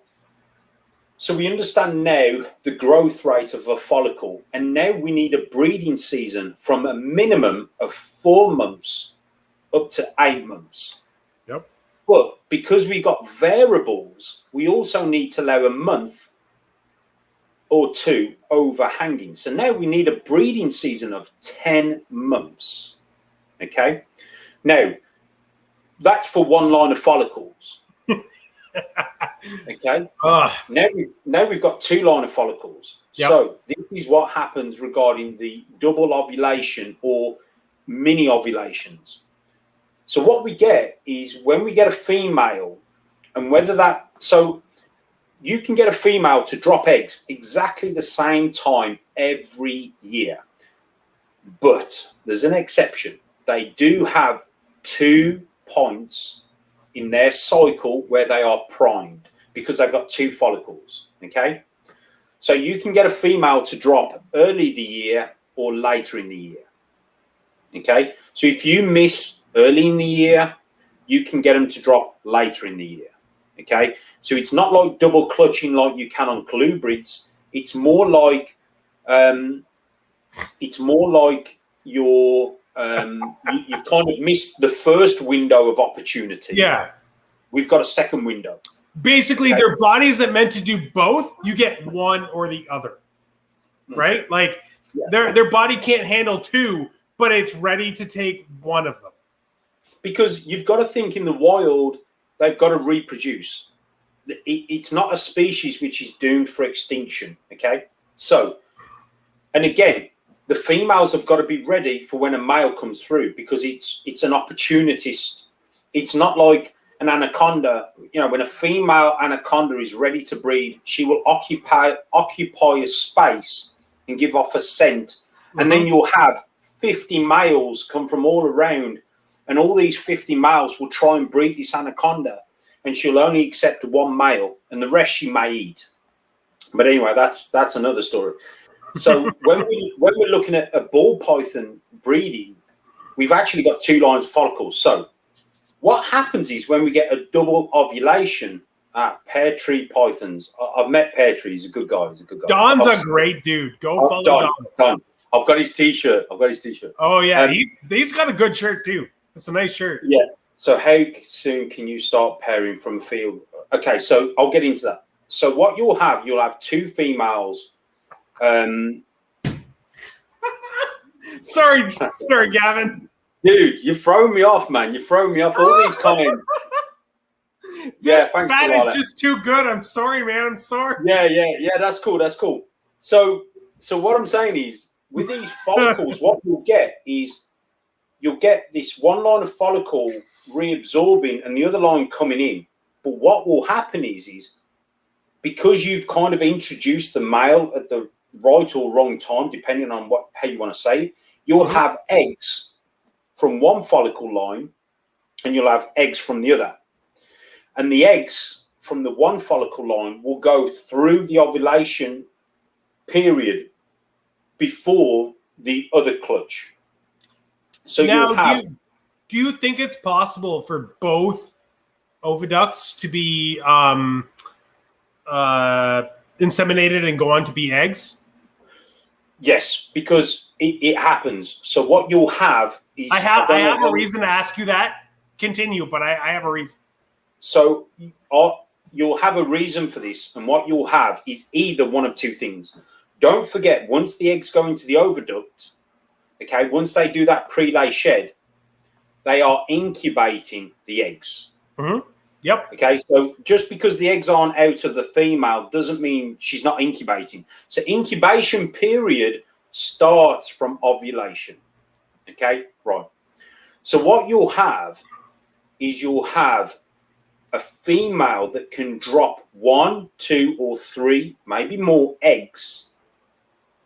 we understand now the growth rate of a follicle, and now we need a breeding season from a minimum of 4 months up to 8 months. Yep. But because we got variables, we also need to allow a month or 2 overhanging. So now we need a breeding season of 10 months. Okay. Now, that's for 1 line of follicles. Okay. Now we've got 2 line of follicles. Yep. So this is what happens regarding the double ovulation or mini ovulations. So what we get is, when we get a female, and whether that, so you can get a female to drop eggs exactly the same time every year, but there's an exception. They do have 2 points in their cycle where they are primed, because they've got 2 follicles. Okay, so you can get a female to drop early the year or later in the year. Okay, so if you miss early in the year, you can get them to drop later in the year. Okay, so it's not like double clutching like you can on colubrids. It's more like you've kind of missed the first window of opportunity. Yeah. We've got a second window. Basically, Okay. their bodies that meant to do both, you get one or the other, right? Like their body can't handle two, but it's ready to take one of them. Because you've got to think in the wild, they've got to reproduce. It's not a species which is doomed for extinction. Okay, so, and again, the females have got to be ready for when a male comes through, because it's an opportunist. It's not like an anaconda. You know, when a female anaconda is ready to breed, she will occupy a space and give off a scent, and then you'll have 50 males come from all around, and all these 50 males will try and breed this anaconda, and she'll only accept one male, and the rest she may eat. But anyway, that's another story. So when we're looking at a ball python breeding, we've actually got two lines of follicles. So what happens is when we get a double ovulation, pear tree pythons. I've met Pear Tree. He's a good guy. Don's a great dude. Go follow Don. I've got his t-shirt. Oh yeah, he's got a good shirt too. It's a nice shirt. Yeah. So how soon can you start pairing from the field? Okay, so I'll get into that. So what you'll have two females. Sorry, Gavin. Dude, you've thrown me off, man. You've thrown me off all these comments. This bat is just too good. I'm sorry, man. I'm sorry. Yeah. That's cool. So what I'm saying is, with these follicles, what you'll get is you'll get this one line of follicle reabsorbing and the other line coming in. But what will happen is because you've kind of introduced the male at the right or wrong time, depending on how you want to say it, you'll have eggs from one follicle line and you'll have eggs from the other. And the eggs from the one follicle line will go through the ovulation period before the other clutch. So now, you'll have. Do you think it's possible for both oviducts to be inseminated and go on to be eggs? Yes, because it happens. So what you'll have is I have a reason to ask you that. Continue, but I have a reason. So you'll have a reason for this, and what you'll have is either one of two things. Don't forget, once the eggs go into the oviduct, okay, once they do that pre-lay shed, they are incubating the eggs. Mm-hmm. Yep. Okay, so just because the eggs aren't out of the female doesn't mean she's not incubating. So incubation period starts from ovulation. Okay, right. So what you'll have is you'll have a female that can drop 1, 2, or 3, maybe more eggs.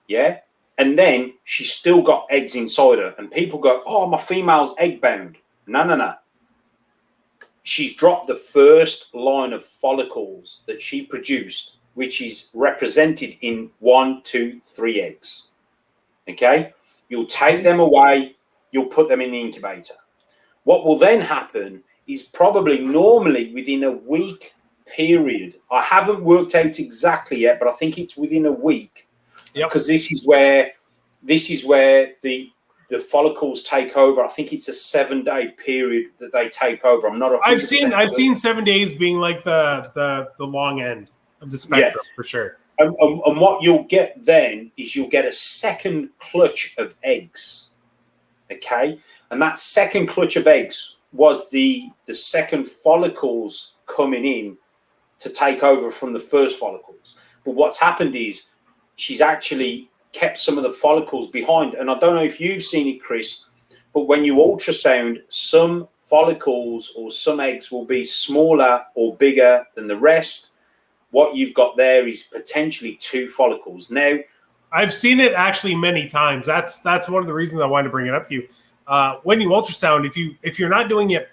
Yeah. And then she's still got eggs inside her. And people go, oh, my female's egg bound. No. She's dropped the first line of follicles that she produced, which is represented in 1, 2, 3 eggs. Okay. You'll take them away. You'll put them in the incubator. What will then happen is probably normally within a week period. I haven't worked out exactly yet, but I think it's within a week. Yep. Because this is where the follicles take over. I think it's a 7-day period that they take over. I'm not. I've seen 7 days being like the long end of the spectrum for sure. And what you'll get then is you'll get a second clutch of eggs. Okay, and that second clutch of eggs was the second follicles coming in to take over from the first follicles. But what's happened is she's actually kept some of the follicles behind. And I don't know if you've seen it, Chris, but when you ultrasound, some follicles or some eggs will be smaller or bigger than the rest. What you've got there is potentially 2 follicles. Now, I've seen it actually many times. That's one of the reasons I wanted to bring it up to you. When you ultrasound, if you're not doing it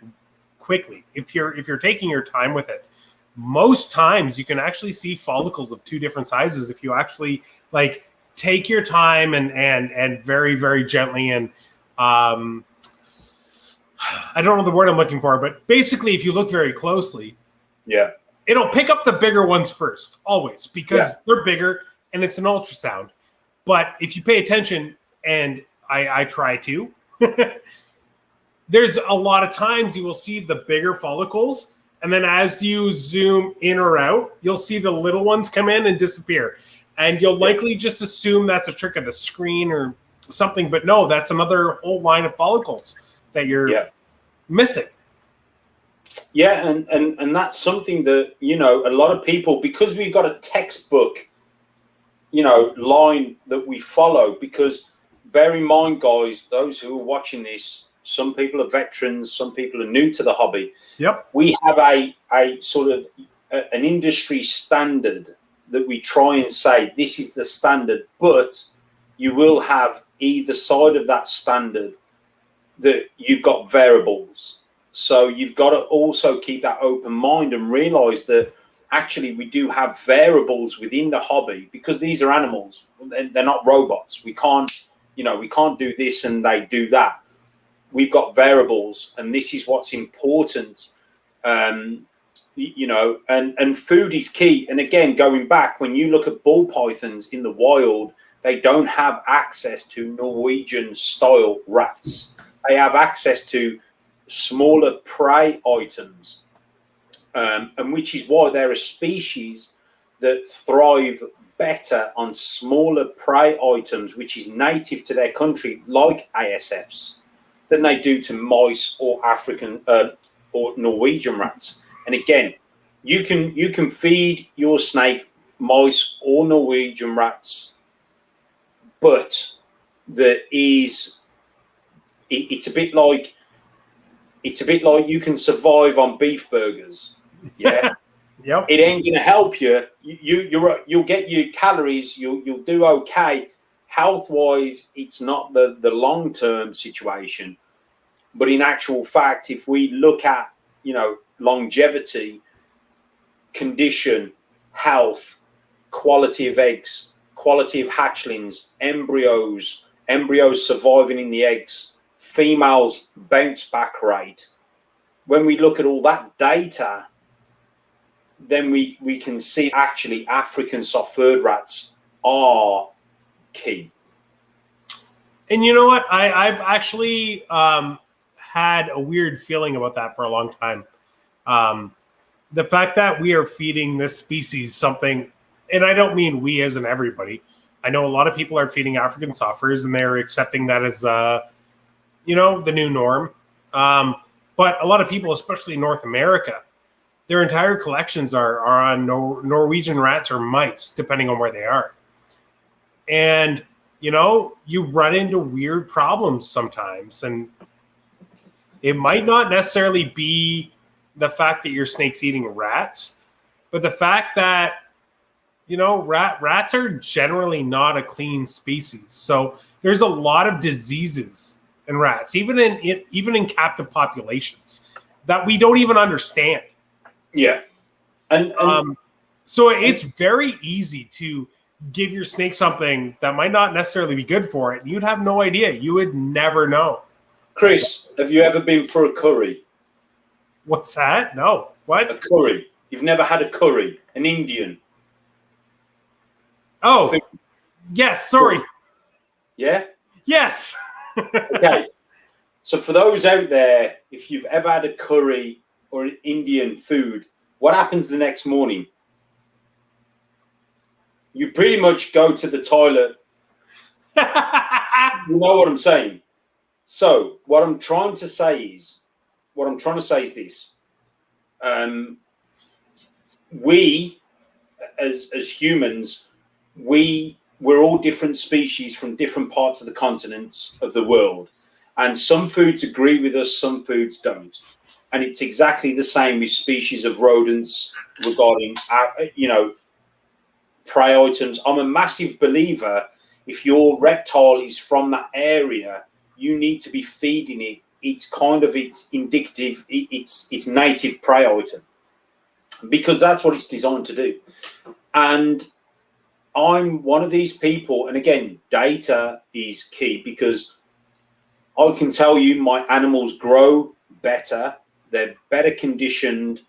quickly, if you're taking your time with it, most times you can actually see follicles of 2 different sizes if you actually like take your time and very, very gently and I don't know the word I'm looking for, but basically if you look very closely, it'll pick up the bigger ones first, always, because they're bigger and it's an ultrasound. But if you pay attention, and I try to, there's a lot of times you will see the bigger follicles, and then as you zoom in or out, you'll see the little ones come in and disappear. And you'll likely just assume that's a trick of the screen or something, but no, that's another whole line of follicles that you're missing. Yeah, and that's something that, you know, a lot of people, because we've got a textbook, you know, line that we follow, because bear in mind, guys, those who are watching this, some people are veterans, some people are new to the hobby. Yep. We have a sort of an industry standard that we try and say, this is the standard, but you will have either side of that standard that you've got variables. So you've got to also keep that open mind and realize that actually we do have variables within the hobby, because these are animals. They're not robots. We can't, you know, we can't do this and they do that. We've got variables, and this is what's important. You know, and food is key. And again, going back, when you look at ball pythons in the wild, they don't have access to Norwegian style rats. They have access to smaller prey items, and which is why they're a species that thrive better on smaller prey items, which is native to their country, like ASFs, than they do to mice or African or Norwegian rats. And again, you can feed your snake mice or Norwegian rats, but it's a bit like you can survive on beef burgers. Yeah. Yep. It ain't gonna help you. You'll get your calories. You'll do okay. Health wise, it's not the long term situation. But in actual fact, if we look at, you know, longevity, condition, health, quality of eggs, quality of hatchlings, embryos surviving in the eggs, females bounce back rate. When we look at all that data, then we can see actually African soft-furred rats are key. And you know what? I've actually had a weird feeling about that for a long time. The fact that we are feeding this species something, and I don't mean we as in everybody. I know a lot of people are feeding African soft-furs, and they're accepting that as, you know, the new norm. But a lot of people, especially in North America, their entire collections are on Norwegian rats or mice, depending on where they are. And, you know, you run into weird problems sometimes. And it might not necessarily be the fact that your snake's eating rats, but the fact that, you know, rats are generally not a clean species. So there's a lot of diseases in rats, even in captive populations, that we don't even understand. Yeah. And so it's very easy to give your snake something that might not necessarily be good for it. You'd have no idea. You would never know. Chris, have you ever been for a curry? What's that? No. What? A curry. You've never had a curry, an Indian. Oh, yes. Sorry. Yeah? Yes. Okay. So for those out there, if you've ever had a curry or an Indian food, what happens the next morning? You pretty much go to the toilet. You know what I'm saying? So what I'm trying to say is this. We, as humans, we're all different species from different parts of the continents of the world. And some foods agree with us, some foods don't. And it's exactly the same with species of rodents regarding, you know, prey items. I'm a massive believer, if your reptile is from that area, you need to be feeding it. It's kind of its indicative, it's native prey item, because that's what it's designed to do. And I'm one of these people, and again, data is key, because I can tell you my animals grow better, they're better conditioned,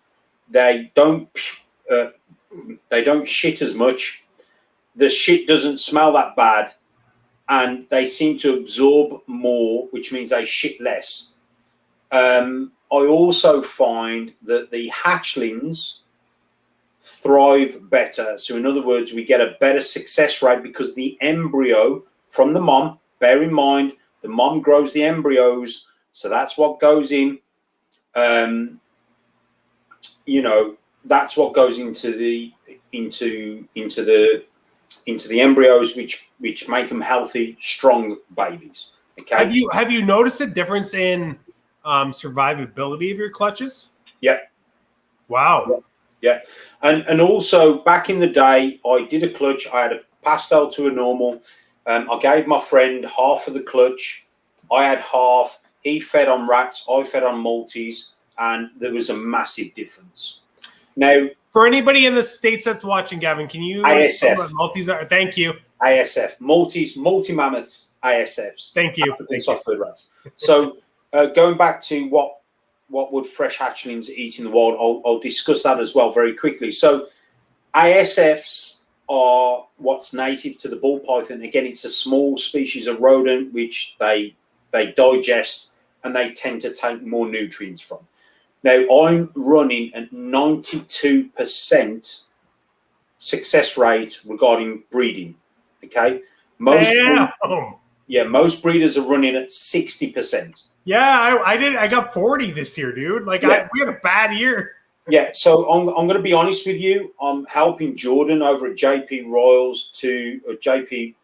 they don't shit as much. The shit doesn't smell that bad, and they seem to absorb more, which means they shit less. I also find that the hatchlings thrive better. So in other words, we get a better success rate because the embryo from the mom, bear in mind, the mom grows the embryos, so that's what goes in. That's what goes into the embryos, which make them healthy, strong babies. Okay. Have you noticed a difference in survivability of your clutches? Yeah. Wow. Yeah. And also back in the day, I did a clutch. I had a pastel to a normal. I gave my friend half of the clutch. I had half. He fed on rats. I fed on multis, and there was a massive difference. Now, for anybody in the States that's watching, Gavin, can you ASF what multis are? Thank you. ASF multis, multi-mammoths, ASFs. Thank you. African soft-footed rats. So going back to what would fresh hatchlings eat in the wild, I'll discuss that as well very quickly. So ASFs are what's native to the ball python. Again, it's a small species of rodent which they digest and they tend to take more nutrients from. Now, I'm running at 92% success rate regarding breeding. Okay, most breeders are running at 60%. Yeah, I got 40 this year, dude. Like we had a bad year. Yeah, so I'm going to be honest with you. I'm helping Jordan over at JP Royals to JP.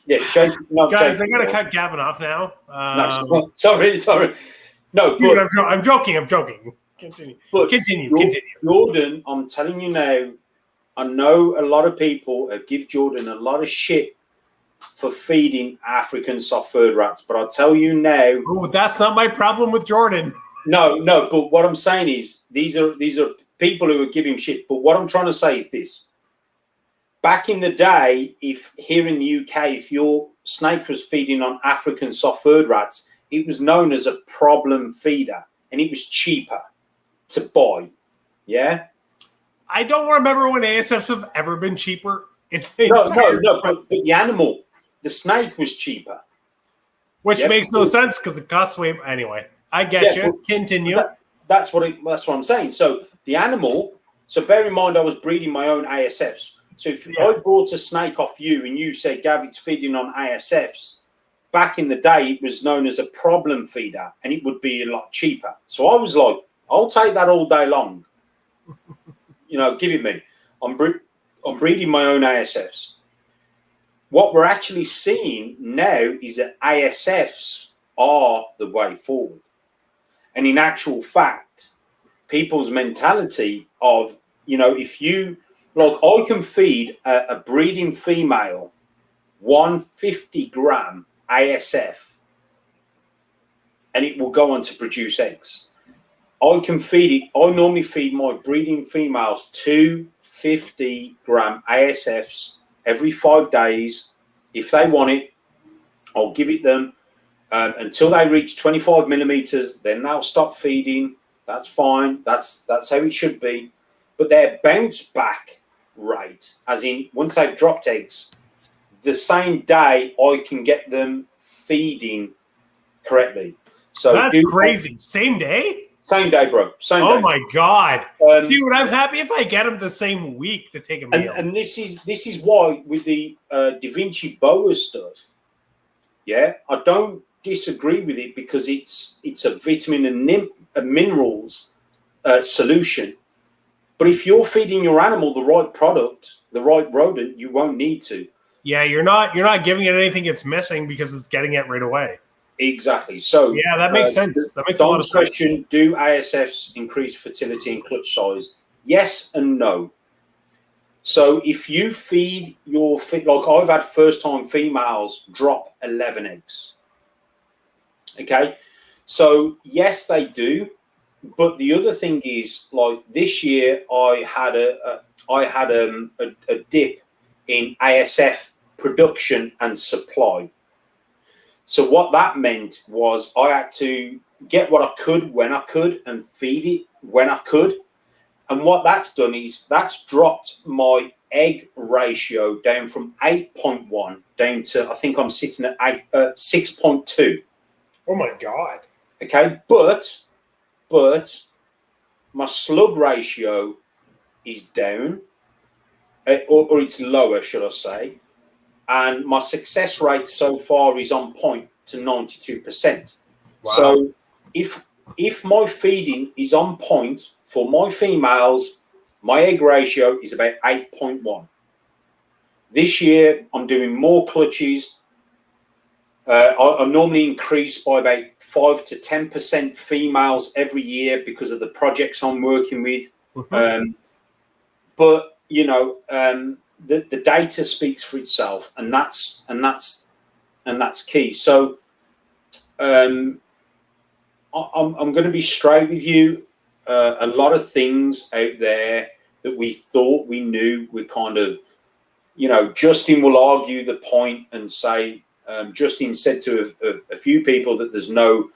JP. No, guys, JP I gotta cut Gavin off now. No, sorry. No, dude, I'm joking. Continue. Jordan, I'm telling you now. I know a lot of people have given Jordan a lot of shit for feeding African soft-furred rats, but I'll tell you now. Oh, that's not my problem with Jordan. No, but what I'm saying is these are people who are giving shit. But what I'm trying to say is this. Back in the day, if here in the UK, if your snake was feeding on African soft-furred rats, it was known as a problem feeder, and it was cheaper to buy. Yeah? I don't remember when ASFs have ever been cheaper. No, but the animal, the snake was cheaper. Which makes no sense because it costs way. Anyway, I get you. Continue. That's what I'm saying. So the animal. So bear in mind, I was breeding my own ASFs. So if I brought a snake off you and you said, Gav, it's feeding on ASFs, back in the day, it was known as a problem feeder, and it would be a lot cheaper. So I was like, I'll take that all day long. Give it me. I'm breeding my own ASFs. What we're actually seeing now is that ASFs are the way forward. And in actual fact, people's mentality of, if you, I can feed a breeding female 150-gram ASF and it will go on to produce eggs. I normally feed my breeding females 250-gram ASFs every 5 days. If they want it, I'll give it them until they reach 25 millimeters. Then they'll stop feeding. That's fine. That's how it should be. But their bounce back rate, as in once they've dropped eggs, the same day I can get them feeding correctly. So that's crazy. Same day? Same day, bro. Same day. Oh my god, dude! I'm happy if I get them the same week to take a meal. And this is why with the Da Vinci boa stuff, I don't disagree with it because it's a vitamin and minerals solution. But if you're feeding your animal the right product, the right rodent, you won't need to. Yeah, you're not giving it anything it's missing because it's getting it right away. Exactly. So yeah, that makes sense. That makes a lot of sense. Question: do ASFs increase fertility and clutch size? Yes and no. So if you feed your I've had first-time females drop 11 eggs. Okay, so yes, they do. But the other thing is, this year, I had a dip in ASF production and supply. So what that meant was I had to get what I could when I could and feed it when I could. And what that's done is that's dropped my egg ratio down from 8.1 down to, I think I'm sitting at 6.2. Oh my God. Okay, but my slug ratio is down, or it's lower, should I say, and my success rate so far is on point to 92%. Wow. So if my feeding is on point for my females, my egg ratio is about 8.1. This year, I'm doing more clutches. I normally increase by about 5 to 10% females every year because of the projects I'm working with. But you know, the data speaks for itself, and that's key. So I'm going to be straight with you. A lot of things out there that we thought we knew, we kind of, you know, Justin will argue the point and say, Justin said to a few people that there's no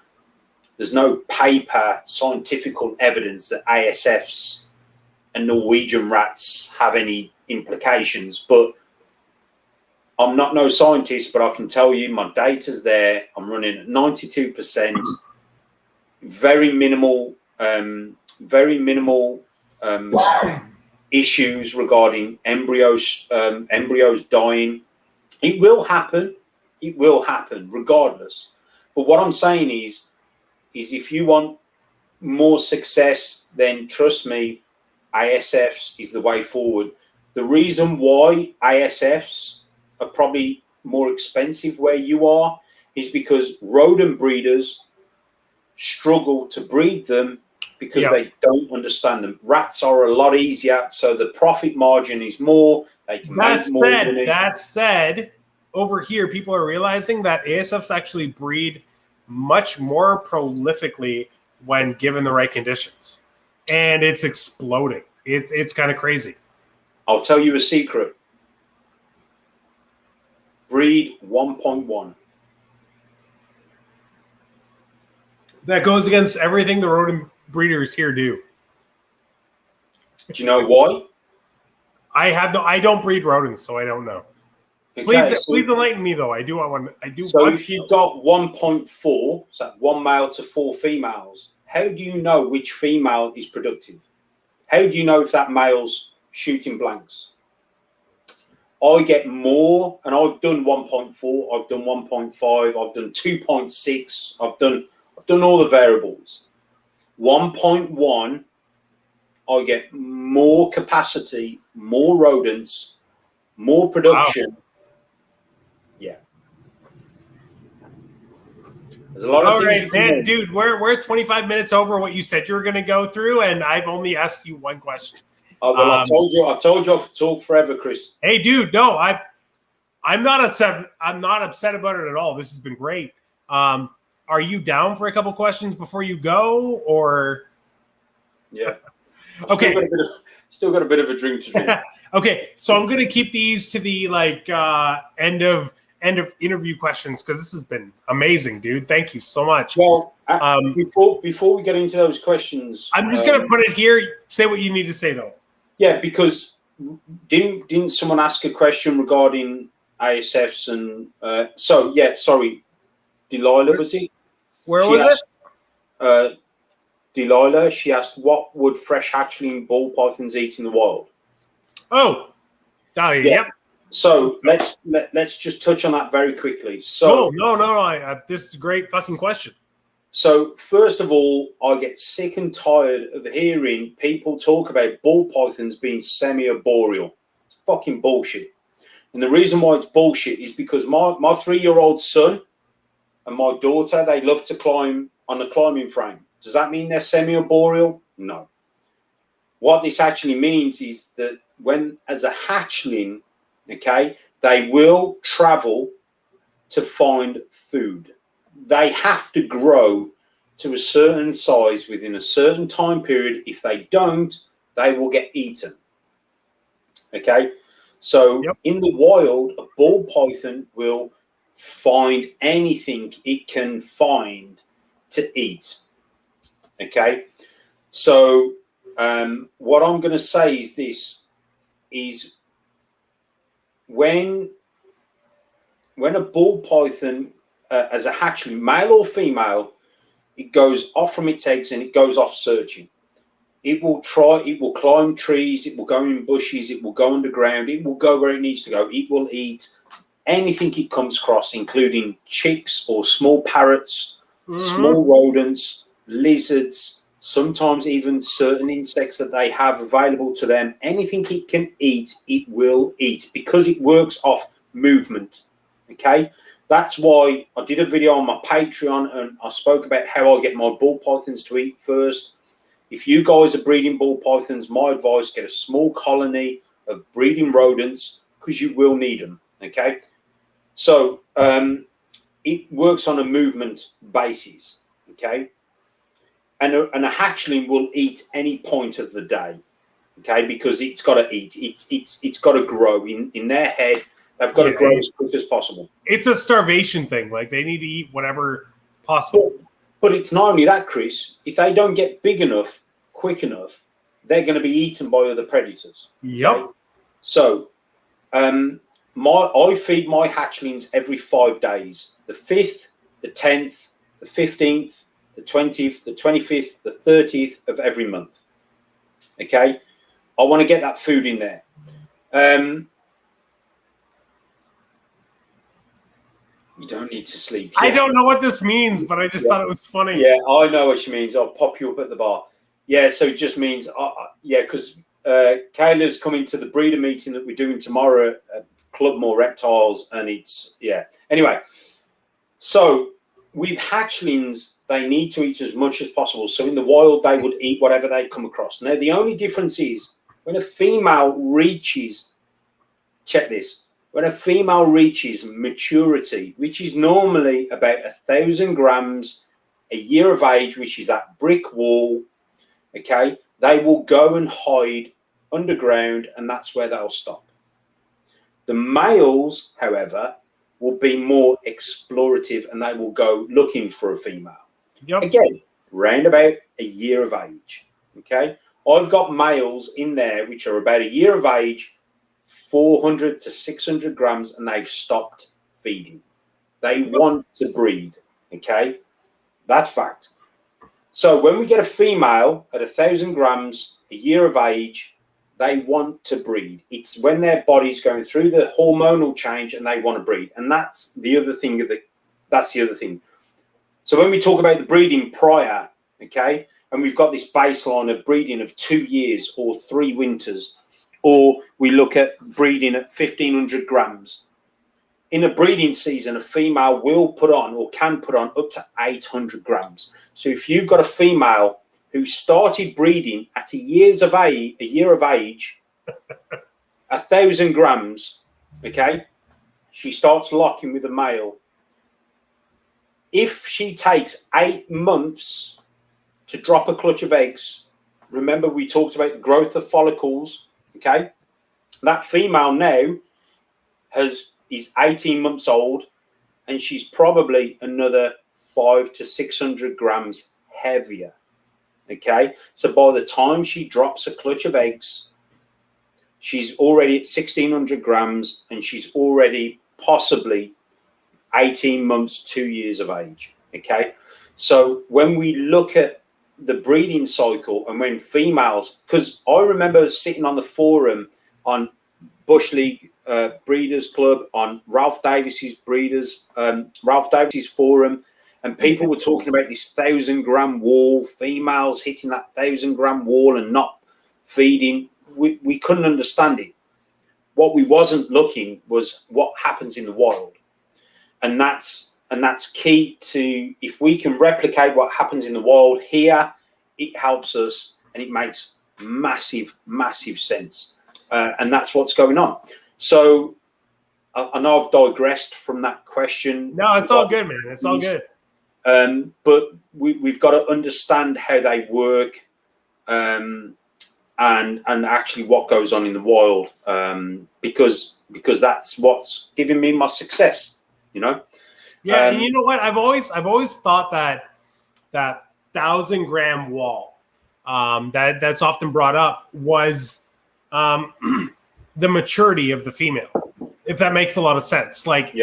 paper scientific evidence that ASFs and Norwegian rats have any implications. But I'm not no scientist, but I can tell you my data's there. I'm running at 92%, very minimal issues regarding embryos dying. It will happen regardless. But what I'm saying is if you want more success, then trust me, ASFs is the way forward. The reason why ASFs are probably more expensive where you are is because rodent breeders struggle to breed them because they don't understand them. Rats are a lot easier, so the profit margin is more. They can make more money. That said, over here, people are realizing that ASFs actually breed much more prolifically when given the right conditions, and it's exploding. It's kind of crazy. I'll tell you a secret. Breed 1.1. That goes against everything the rodent breeders here do. Do you know why? I don't breed rodents, so I don't know. Okay, please enlighten me, though. I do. So if you've got 1.4, so 1 male to 4 females, how do you know which female is productive? How do you know if that male's shooting blanks? I get more, and I've done 1.4, I've done 1.5, I've done 2.6, I've done all the variables. 1.1, I get more capacity, more rodents, more production. Wow. Yeah. There's a lot of things. All right, man, dude, we're 25 minutes over what you said you were going to go through, and I've only asked you one question. Oh, well, I told you I could talk forever, Chris. Hey, dude, no, I'm not upset. I'm not upset about it at all. This has been great. Are you down for a couple questions before you go, or? Yeah. Okay. Still got a bit of a drink to drink. Okay, so I'm going to keep these to the end of interview questions because this has been amazing, dude. Thank you so much. Well, before we get into those questions, I'm just going to put it here. Say what you need to say, though. Yeah, because didn't someone ask a question regarding ASFs and sorry, Delilah, was it? Where was it? Delilah, she asked, what would fresh hatchling ball pythons eat in the wild? Oh, yep. So let's just touch on that very quickly. So no. This is a great fucking question. So first of all, I get sick and tired of hearing people talk about ball pythons being semi-arboreal. It's fucking bullshit. And the reason why it's bullshit is because my 3-year-old son and my daughter, they love to climb on a climbing frame. Does that mean they're semi-arboreal? No. What this actually means is that when, as a hatchling, okay, they will travel to find food. They have to grow to a certain size within a certain time period. If they don't, they will get eaten. Okay? So in the wild, a ball python will find anything it can find to eat. Okay? So what I'm going to say is this: is when a ball python, as a hatchling, male or female, it goes off from its eggs and it goes off searching. It will climb trees, it will go in bushes, it will go underground, it will go where it needs to go. It will eat anything it comes across, including chicks or small parrots, small rodents, lizards, sometimes even certain insects that they have available to them. Anything it can eat, it will eat, because it works off movement. Okay, that's why I did a video on my Patreon and I spoke about how I get my ball pythons to eat first. If you guys are breeding ball pythons, my advice: get a small colony of breeding rodents, because you will need them. Okay, so it works on a movement basis. Okay, and a hatchling will eat any point of the day. Okay, because it's got to eat. It's got to grow in their head. They've got to grow as quick as possible. It's a starvation thing. Like, they need to eat whatever possible. But it's not only that, Chris. If they don't get big enough, quick enough, they're going to be eaten by other predators. Yep. Okay? So, I feed my hatchlings every 5 days: the 5th, the 10th, the 15th, the 20th, the 25th, the 30th of every month. Okay, I want to get that food in there. You don't need to sleep yet. I don't know what this means, but I just thought it was funny. Yeah, I know what she means. I'll pop you up at the bar. Yeah, so it just means, because Kayla's coming to the breeder meeting that we're doing tomorrow at Club More Reptiles, and it's, Anyway, so with hatchlings, they need to eat as much as possible. So in the wild, they would eat whatever they come across. Now, the only difference is when a female reaches, check this, when a female reaches maturity, which is normally about 1,000 grams, a year of age, which is that brick wall, okay, they will go and hide underground, and that's where they'll stop. The males, however, will be more explorative, and they will go looking for a female. Yep. Again, round about a year of age, okay? I've got males in there which are about a year of age, 400 to 600 grams, and they've stopped feeding. They want to breed, okay? That's fact. So when we get a female at 1,000 grams, a year of age, they want to breed. It's when their body's going through the hormonal change and they want to breed. And that's the other thing. So when we talk about the breeding prior, okay, and we've got this baseline of breeding of 2 years or 3 winters, or we look at breeding at 1,500 grams. In a breeding season, a female will put on or can put on up to 800 grams. So if you've got a female who started breeding at a year of age, 1,000 grams, okay, she starts locking with a male. If she takes 8 months to drop a clutch of eggs, remember we talked about the growth of follicles, okay, that female now is 18 months old, and she's probably another 500 to 600 grams heavier. Okay, so by the time she drops a clutch of eggs, she's already at 1,600 grams, and she's already possibly 18 months, 2 years of age. Okay, so when we look at the breeding cycle, and when females, because I remember sitting on the forum on Bush League Breeders Club, on Ralph Davis's forum, and people were talking about this 1,000-gram wall, females hitting that 1,000-gram wall and not feeding. We couldn't understand it. What we wasn't looking was what happens in the wild, and that's key to, if we can replicate what happens in the wild here, it helps us, and it makes massive sense. And that's what's going on. So I know I've digressed from that question. No, it's all good, man. It's all good. But we've got to understand how they work, and actually what goes on in the wild, because that's what's giving me my success, you know. Yeah, and you know what? I've always thought that 1,000-gram wall. that's often brought up was the maturity of the female, if that makes a lot of sense. Like,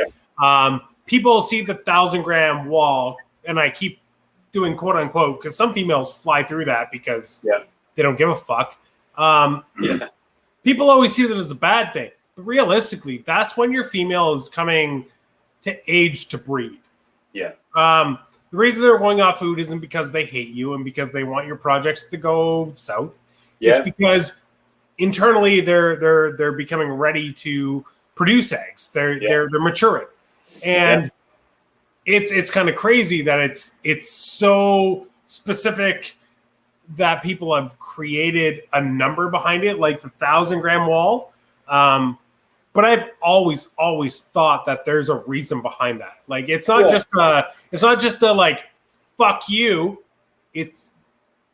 people see the 1,000-gram wall, and I keep doing quote unquote because some females fly through that because they don't give a fuck. People always see that as a bad thing, but realistically, that's when your female is coming to age to breed. The reason they're going off food isn't because they hate you and because they want your projects to go south. It's because internally they're becoming ready to produce eggs. They're maturing, and it's kind of crazy that it's so specific that people have created a number behind it, like the 1,000-gram wall. But I've always thought that there's a reason behind that. Like, it's not just a like, fuck you. It's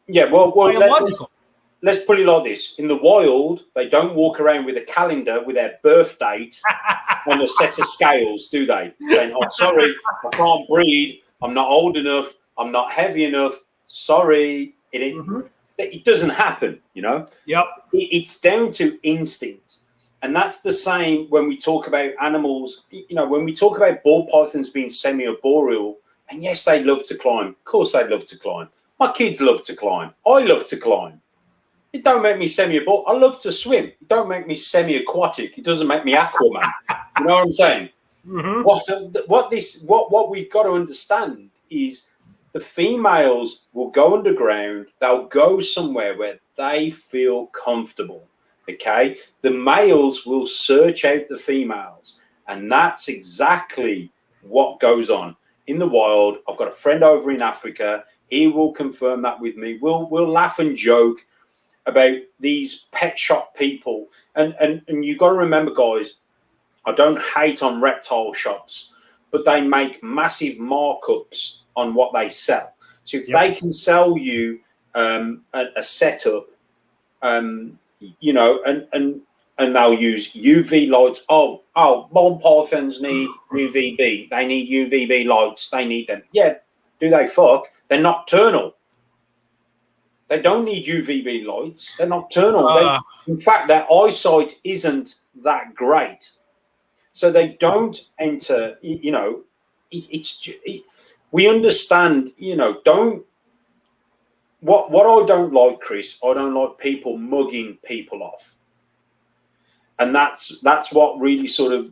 biological. Let's put it like this. In the wild, they don't walk around with a calendar with their birth date on a set of scales, do they? Saying, oh, sorry, I can't breed. I'm not old enough. I'm not heavy enough. Sorry. It doesn't happen, you know? It's down to instinct. And that's the same when we talk about animals. You know, when we talk about ball pythons being semi-arboreal, and yes, they love to climb. Of course they love to climb. My kids love to climb. I love to climb. It don't make me semi-arboreal. I love to swim. It don't make me semi-aquatic. It doesn't make me Aquaman. You know what I'm saying? What we've got to understand is the females will go underground. They'll go somewhere where they feel comfortable. Okay, the males will search out the females, and that's exactly what goes on in the wild. I've got a friend over in Africa. He will confirm that with me. We'll laugh and joke about these pet shop people, and you've got to remember, guys, I don't hate on reptile shops, but they make massive markups on what they sell. So if they can sell you a setup, you know, and they'll use UV lights. Oh, ball pythons need UVB. They need UVB lights. They need them. Yeah, do they fuck? They're nocturnal. They don't need UVB lights. They're nocturnal. In fact, their eyesight isn't that great. So they don't enter, you know, we understand, you know, what I don't like, Chris, I don't like people mugging people off. And that's what really sort of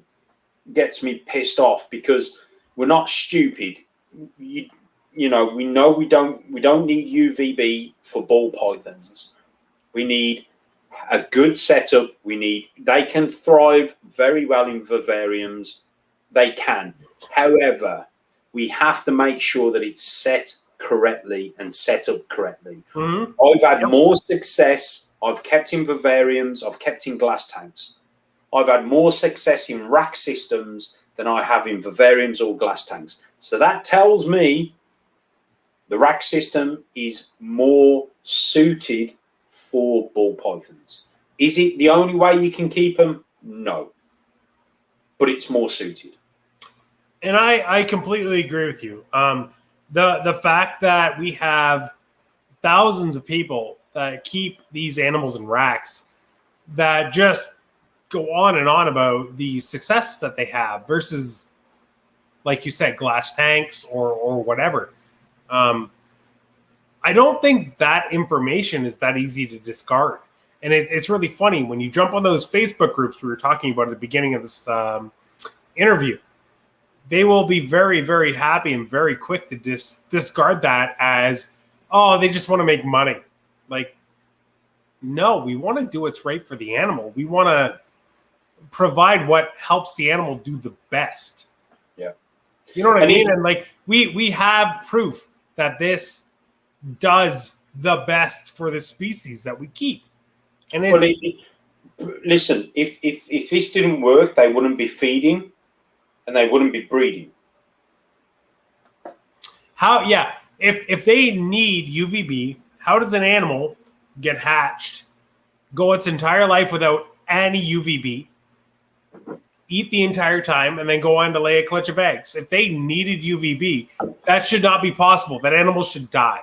gets me pissed off, because we're not stupid. You know we don't need UVB for ball pythons. We need a good setup. They can thrive very well in vivariums. They can. However, we have to make sure that it's set correctly and set up correctly. I've had more success. I've kept in vivariums. I've kept in glass tanks. I've had more success in rack systems than I have in vivariums or glass tanks. So that tells me the rack system is more suited for ball pythons. Is it the only way you can keep them? No. But it's more suited. And I completely agree with you. The fact that we have thousands of people that keep these animals in racks that just go on and on about the success that they have versus, like you said, glass tanks or whatever. I don't think that information is that easy to discard. And it's really funny when you jump on those Facebook groups we were talking about at the beginning of this interview. They will be very, very happy and very quick to discard that as, oh, they just want to make money. Like, no, we want to do what's right for the animal. We want to provide what helps the animal do the best. Yeah. You know what I mean? And like, we have proof that this does the best for the species that we keep. And listen, if this didn't work, they wouldn't be feeding. And they wouldn't be breeding. If they need UVB, how does an animal get hatched, go its entire life without any UVB, eat the entire time, and then go on to lay a clutch of eggs? If they needed UVB, that should not be possible. That animal should die.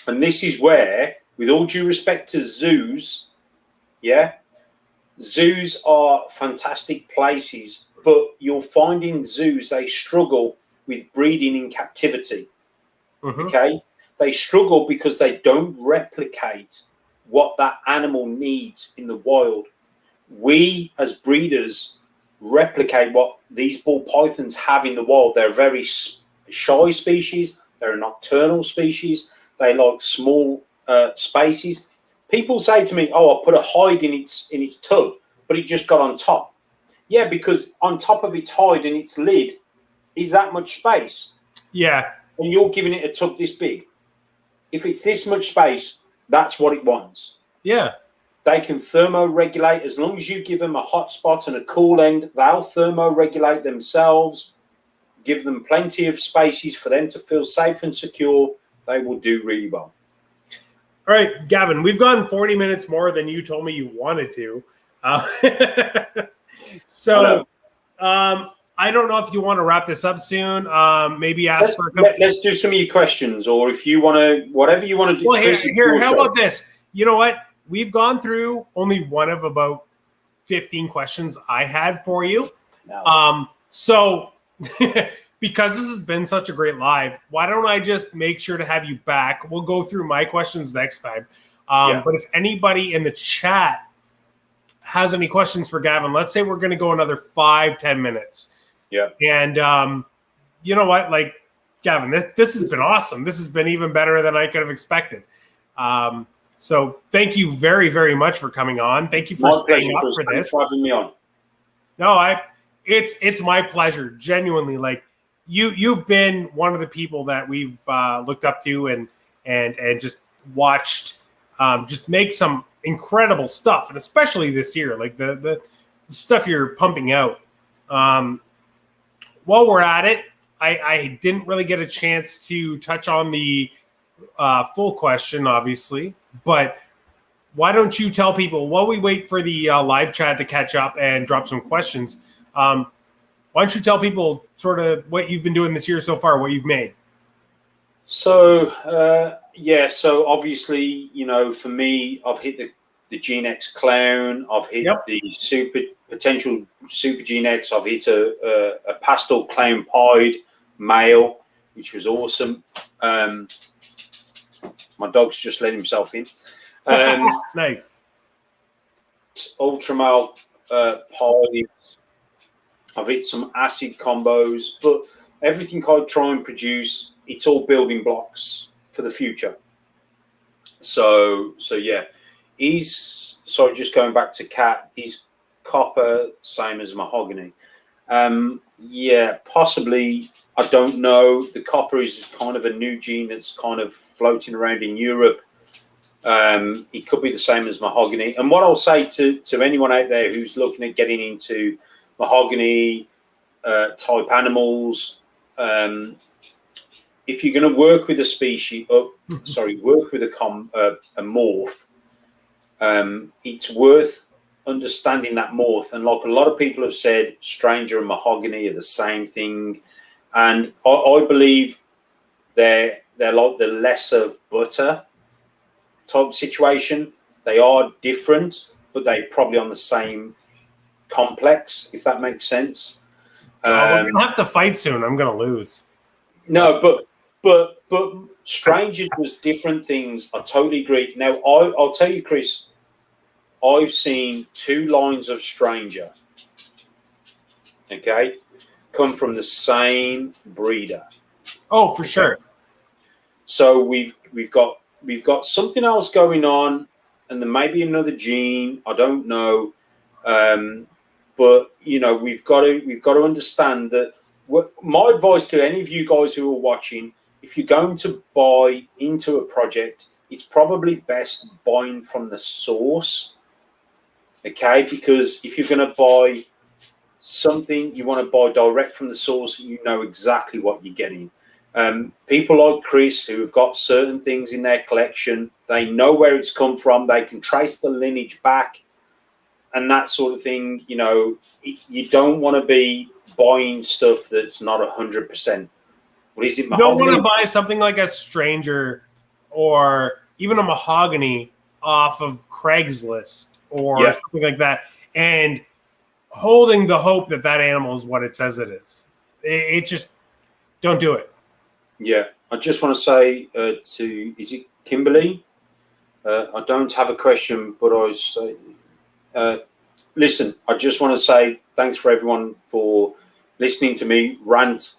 And this is where with all due respect to zoos, yeah, zoos are fantastic places, but you'll find in zoos they struggle with breeding in captivity. Mm-hmm. Okay, they struggle because they don't replicate what that animal needs in the wild. We as breeders replicate what these ball pythons have in the wild. They're a very shy species. They're a nocturnal species. They like small spaces. People say to me, "Oh, I put a hide in its tub, but it just got on top." Yeah, because on top of its hide and its lid is that much space. Yeah. And you're giving it a tub this big. If it's this much space, that's what it wants. Yeah. They can thermoregulate as long as you give them a hot spot and a cool end. They'll thermoregulate themselves. Give them plenty of spaces for them to feel safe and secure. They will do really well. All right, Gavin, we've gone 40 minutes more than you told me you wanted to. So I don't know if you want to wrap this up soon. Maybe ask for a couple. Let's do some of your questions, or if you want to, whatever you want to do. Well, here, how about this? You know what? We've gone through only one of about 15 questions I had for you. No. So because this has been such a great live, why don't I just make sure to have you back? We'll go through my questions next time. But if anybody in the chat has any questions for Gavin, let's say we're going to go another 5-10 minutes. Yeah. And you know what? Like, Gavin, this has been awesome. This has been even better than I could have expected. So thank you very, very much for coming on. Thank you for staying up for this. Thanks for having me on. No, it's my pleasure. Genuinely, like you've been one of the people that we've looked up to and just watched just make some incredible stuff, and especially this year, like the stuff you're pumping out. While we're at it, I didn't really get a chance to touch on the full question, obviously, but why don't you tell people while we wait for the live chat to catch up and drop some questions? Why don't you tell people sort of what you've been doing this year so far, what you've made? So, so obviously, for me, I've hit the Gene X Clown. I've hit the potential Super Gene X. I've hit a pastel clown pied male, which was awesome. My dog's just let himself in. Nice. Ultramale pied. I've hit some acid combos, but everything I try and produce, it's all building blocks for the future. So yeah, just going back to Cat, he's copper, same as mahogany. Possibly, I don't know. The copper is kind of a new gene that's kind of floating around in Europe. It could be the same as mahogany. And what I'll say to anyone out there who's looking at getting into mahogany type animals, if you're going to work with a species, work with a morph, it's worth understanding that morph. And like a lot of people have said, stranger and mahogany are the same thing, and I believe they're like the lesser butter type situation. They are different, but they're probably on the same complex, if that makes sense. We're gonna have to fight soon. I'm gonna lose. No, but strangers was different things. I totally agree. Now I'll tell you, Chris, I've seen 2 lines of stranger, okay, come from the same breeder. Oh, for sure. So we've got something else going on, and there may be another gene. I don't know, but we've got to understand that. My advice to any of you guys who are watching, if you're going to buy into a project, it's probably best buying from the source. Okay, because if you're going to buy something, you want to buy direct from the source. You know exactly what you're getting. People like Chris, who have got certain things in their collection, they know where it's come from. They can trace the lineage back and that sort of thing. You don't want to be buying stuff that's not 100%. What is it? You don't want to buy something like a stranger or even a mahogany off of Craigslist or something like that, and holding the hope that that animal is what it says it is. It just, don't do it. Yeah, I just want to say to, is it Kimberly? I don't have a question, but I say, listen, I just want to say thanks for everyone for listening to me rant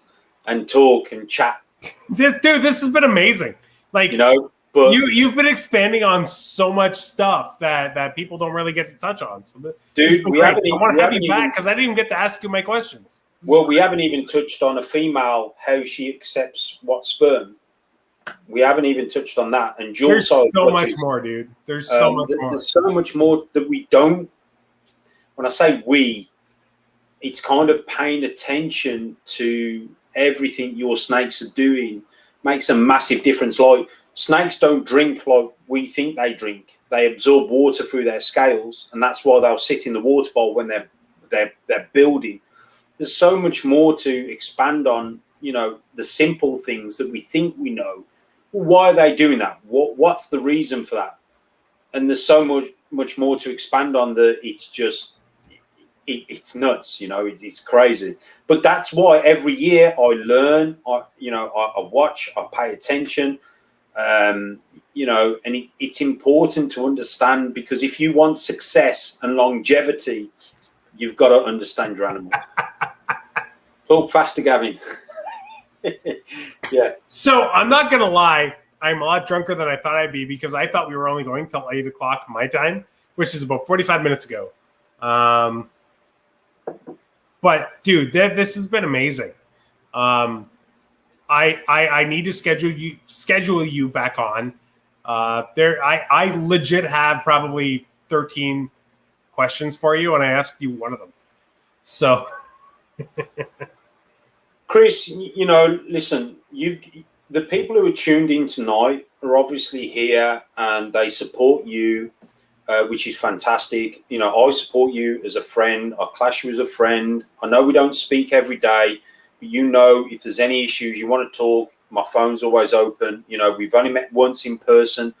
and talk and chat. This has been amazing. Like, you know, but you've been expanding on so much stuff that people don't really get to touch on. So, dude, I want to have you back because I didn't even get to ask you my questions. Well, we haven't even touched on a female, how she accepts what sperm. We haven't even touched on that. And there's so much more, dude. There's so much more. There's so much more that we don't. When I say we, it's kind of paying attention to everything your snakes are doing makes a massive difference. Like, snakes don't drink like we think they drink. They absorb water through their scales, and that's why they'll sit in the water bowl when they're building. There's so much more to expand on, you know, the simple things that we think we know. Why are they doing that? What's the reason for that? And there's so much more to expand on that it's just, it's nuts, you know, it's crazy. But that's why every year I learn, I watch, I pay attention, you know, and it's important to understand, because if you want success and longevity, you've got to understand your animal. Talk faster, Gavin. Yeah. So I'm not going to lie. I'm a lot drunker than I thought I'd be because I thought we were only going till 8 o'clock my time, which is about 45 minutes ago. But dude, this has been amazing. I need to schedule you back on. I legit have probably 13 questions for you, and I asked you one of them. So, Chris, you know, listen, the people who are tuned in tonight are obviously here and they support you, which is fantastic. You know, I support you as a friend. I class you as a friend. I know we don't speak every day, but you know, if there's any issues you want to talk, my phone's always open. You know, we've only met once in person,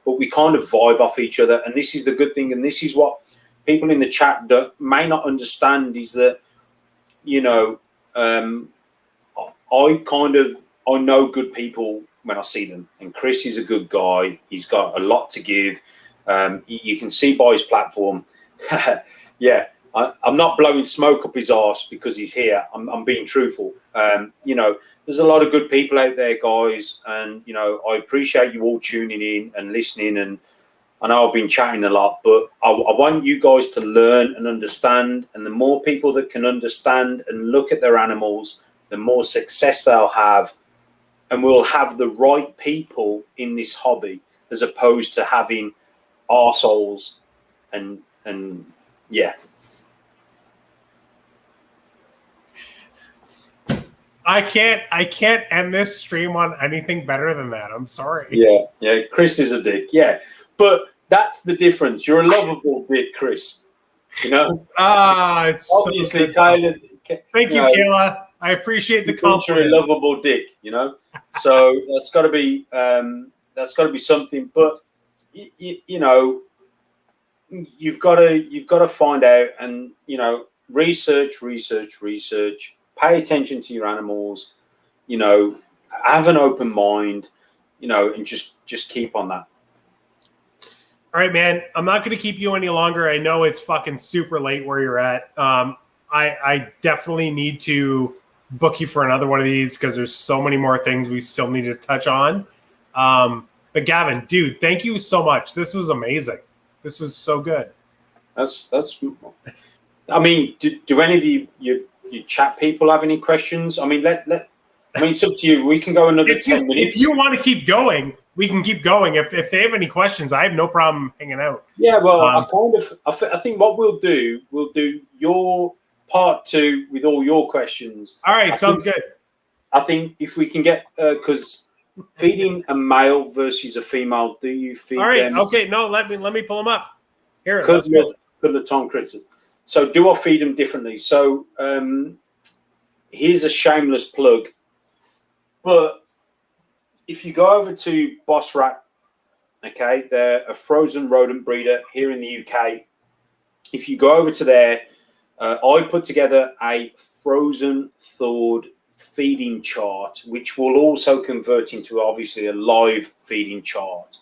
but we kind of vibe off each other. And this is the good thing. And this is what people in the chat may not understand, is that, you know, I know good people when I see them, and Chris is a good guy. He's got a lot to give. You can see by his platform. Yeah, I'm not blowing smoke up his arse because he's here. I'm being truthful. You know, there's a lot of good people out there, guys, and you know, I appreciate you all tuning in and listening. And I know I've been chatting a lot, but I want you guys to learn and understand. And the more people that can understand and look at their animals, the more success they'll have. And we'll have the right people in this hobby, as opposed to having arseholes and yeah. I can't end this stream on anything better than that. I'm sorry. Yeah. Chris is a dick. Yeah, but that's the difference. You're a lovable dick, Chris. You know. It's obviously so Tyler. Thank you, Kayla. I appreciate the compliment. You're a lovable dick. You know. So that's got to be something. But you know, you've got to find out, and you know, research. Pay attention to your animals. You know, have an open mind. You know, and just keep on that. All right, man. I'm not going to keep you any longer. I know it's fucking super late where you're at. I definitely need to book you for another one of these because there's so many more things we still need to touch on. But Gavin, dude, thank you so much. This was amazing. This was so good. That's. I mean, do any of you chat people have any questions? I mean, I mean, it's up to you. We can go another 10 minutes. If you want to keep going, we can keep going. If they have any questions, I have no problem hanging out. Yeah, well, I think what we'll do your part 2 with all your questions. All right, sounds good. I think if we can get, because feeding a male versus a female, do you feed them? All right, okay, no, let me pull them up. Here, let's go. The Tom Critter. So do I feed them differently? So here's a shameless plug. But if you go over to Boss Rat Okay, they're a frozen rodent breeder here in the UK. If you go over to there, I put together a frozen thawed feeding chart, which will also convert into obviously a live feeding chart.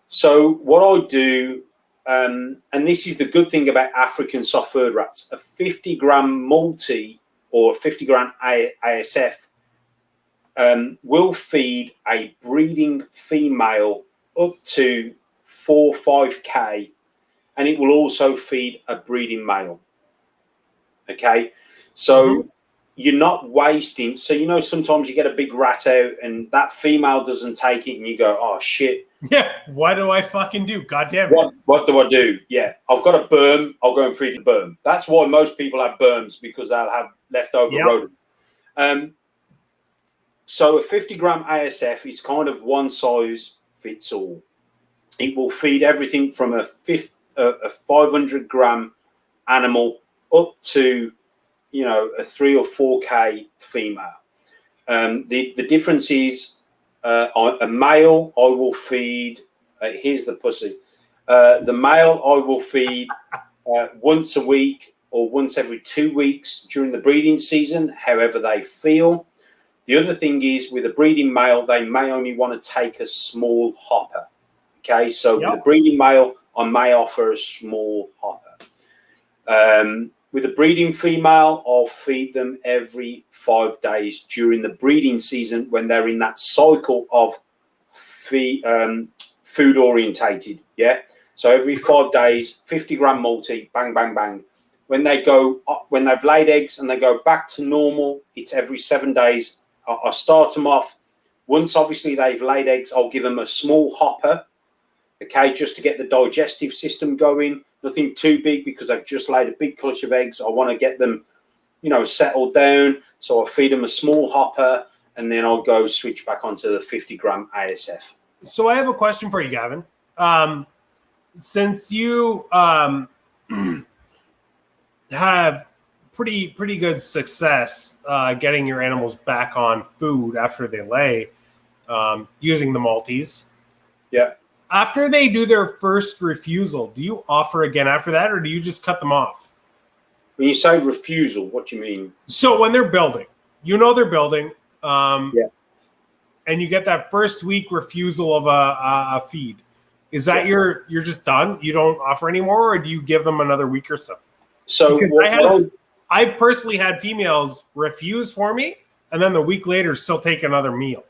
So what I do, and this is the good thing about African soft furred rats, a 50-gram multi or 50-gram ASF will feed a breeding female up to 4 or 5K, and it will also feed a breeding male. Okay, so you're not wasting. So sometimes you get a big rat out and that female doesn't take it, and you go, oh shit. Yeah, what do I fucking do? God damn it. What do I do? Yeah, I've got a berm. I'll go and feed the berm. That's why most people have berms, because they'll have leftover rodent. So a 50-gram ASF is kind of one size fits all. It will feed everything from a 500-gram animal up to a 3 or 4K female. The difference is a male I will feed. Here's the pussy. The male I will feed once a week or once every 2 weeks during the breeding season, however they feel. The other thing is, with a breeding male, they may only want to take a small hopper. Okay, so with a breeding male, I may offer a small hopper. With a breeding female, I'll feed them every 5 days during the breeding season when they're in that cycle of food orientated. Yeah, so every 5 days, 50-gram multi, bang, bang, bang. When they've laid eggs and they go back to normal, it's every 7 days. I start them off. Once obviously they've laid eggs, I'll give them a small hopper, okay, just to get the digestive system going. Nothing too big, because they've just laid a big clutch of eggs. I want to get them, settled down. So I feed them a small hopper, and then I'll go switch back onto the 50-gram ASF. So I have a question for you, Gavin. Since you have pretty good success getting your animals back on food after they lay, using the multis. Yeah. After they do their first refusal, do you offer again after that, or do you just cut them off? When you say refusal, what do you mean? So when they're building, they're building, and you get that first week refusal of a feed. Is that you're just done? You don't offer anymore, or do you give them another week or so? So I've personally had females refuse for me, and then the week later still take another meal.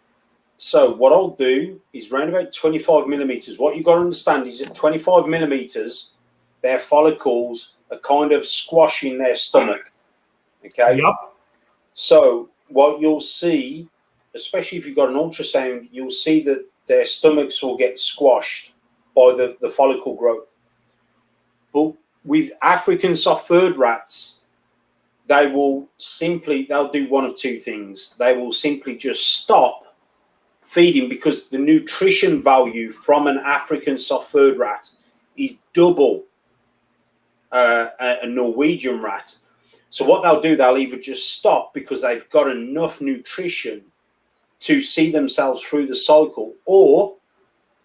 So what I'll do is round about 25 millimeters. What you've got to understand is at 25 millimeters, their follicles are kind of squashing their stomach. Okay. Yep. So what you'll see, especially if you've got an ultrasound, you'll see that their stomachs will get squashed by the follicle growth. But with African soft furred rats, they'll do one of two things. They will simply just stop feeding, because the nutrition value from an African soft furred rat is double a Norwegian rat. So what they'll do, they'll either just stop because they've got enough nutrition to see themselves through the cycle, or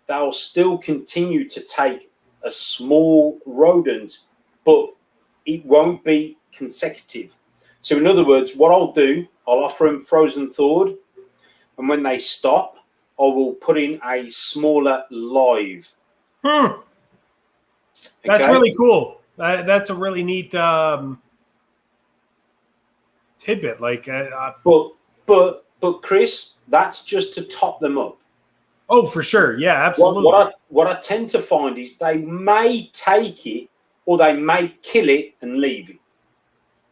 they'll still continue to take a small rodent, but it won't be consecutive. So in other words, what I'll do, I'll offer them frozen thawed, and when they stop, I will put in a smaller live. That's really cool. That's a really neat tidbit. But Chris, that's just to top them up. Oh, for sure. Yeah, absolutely. What I tend to find is they may take it, or they may kill it and leave it.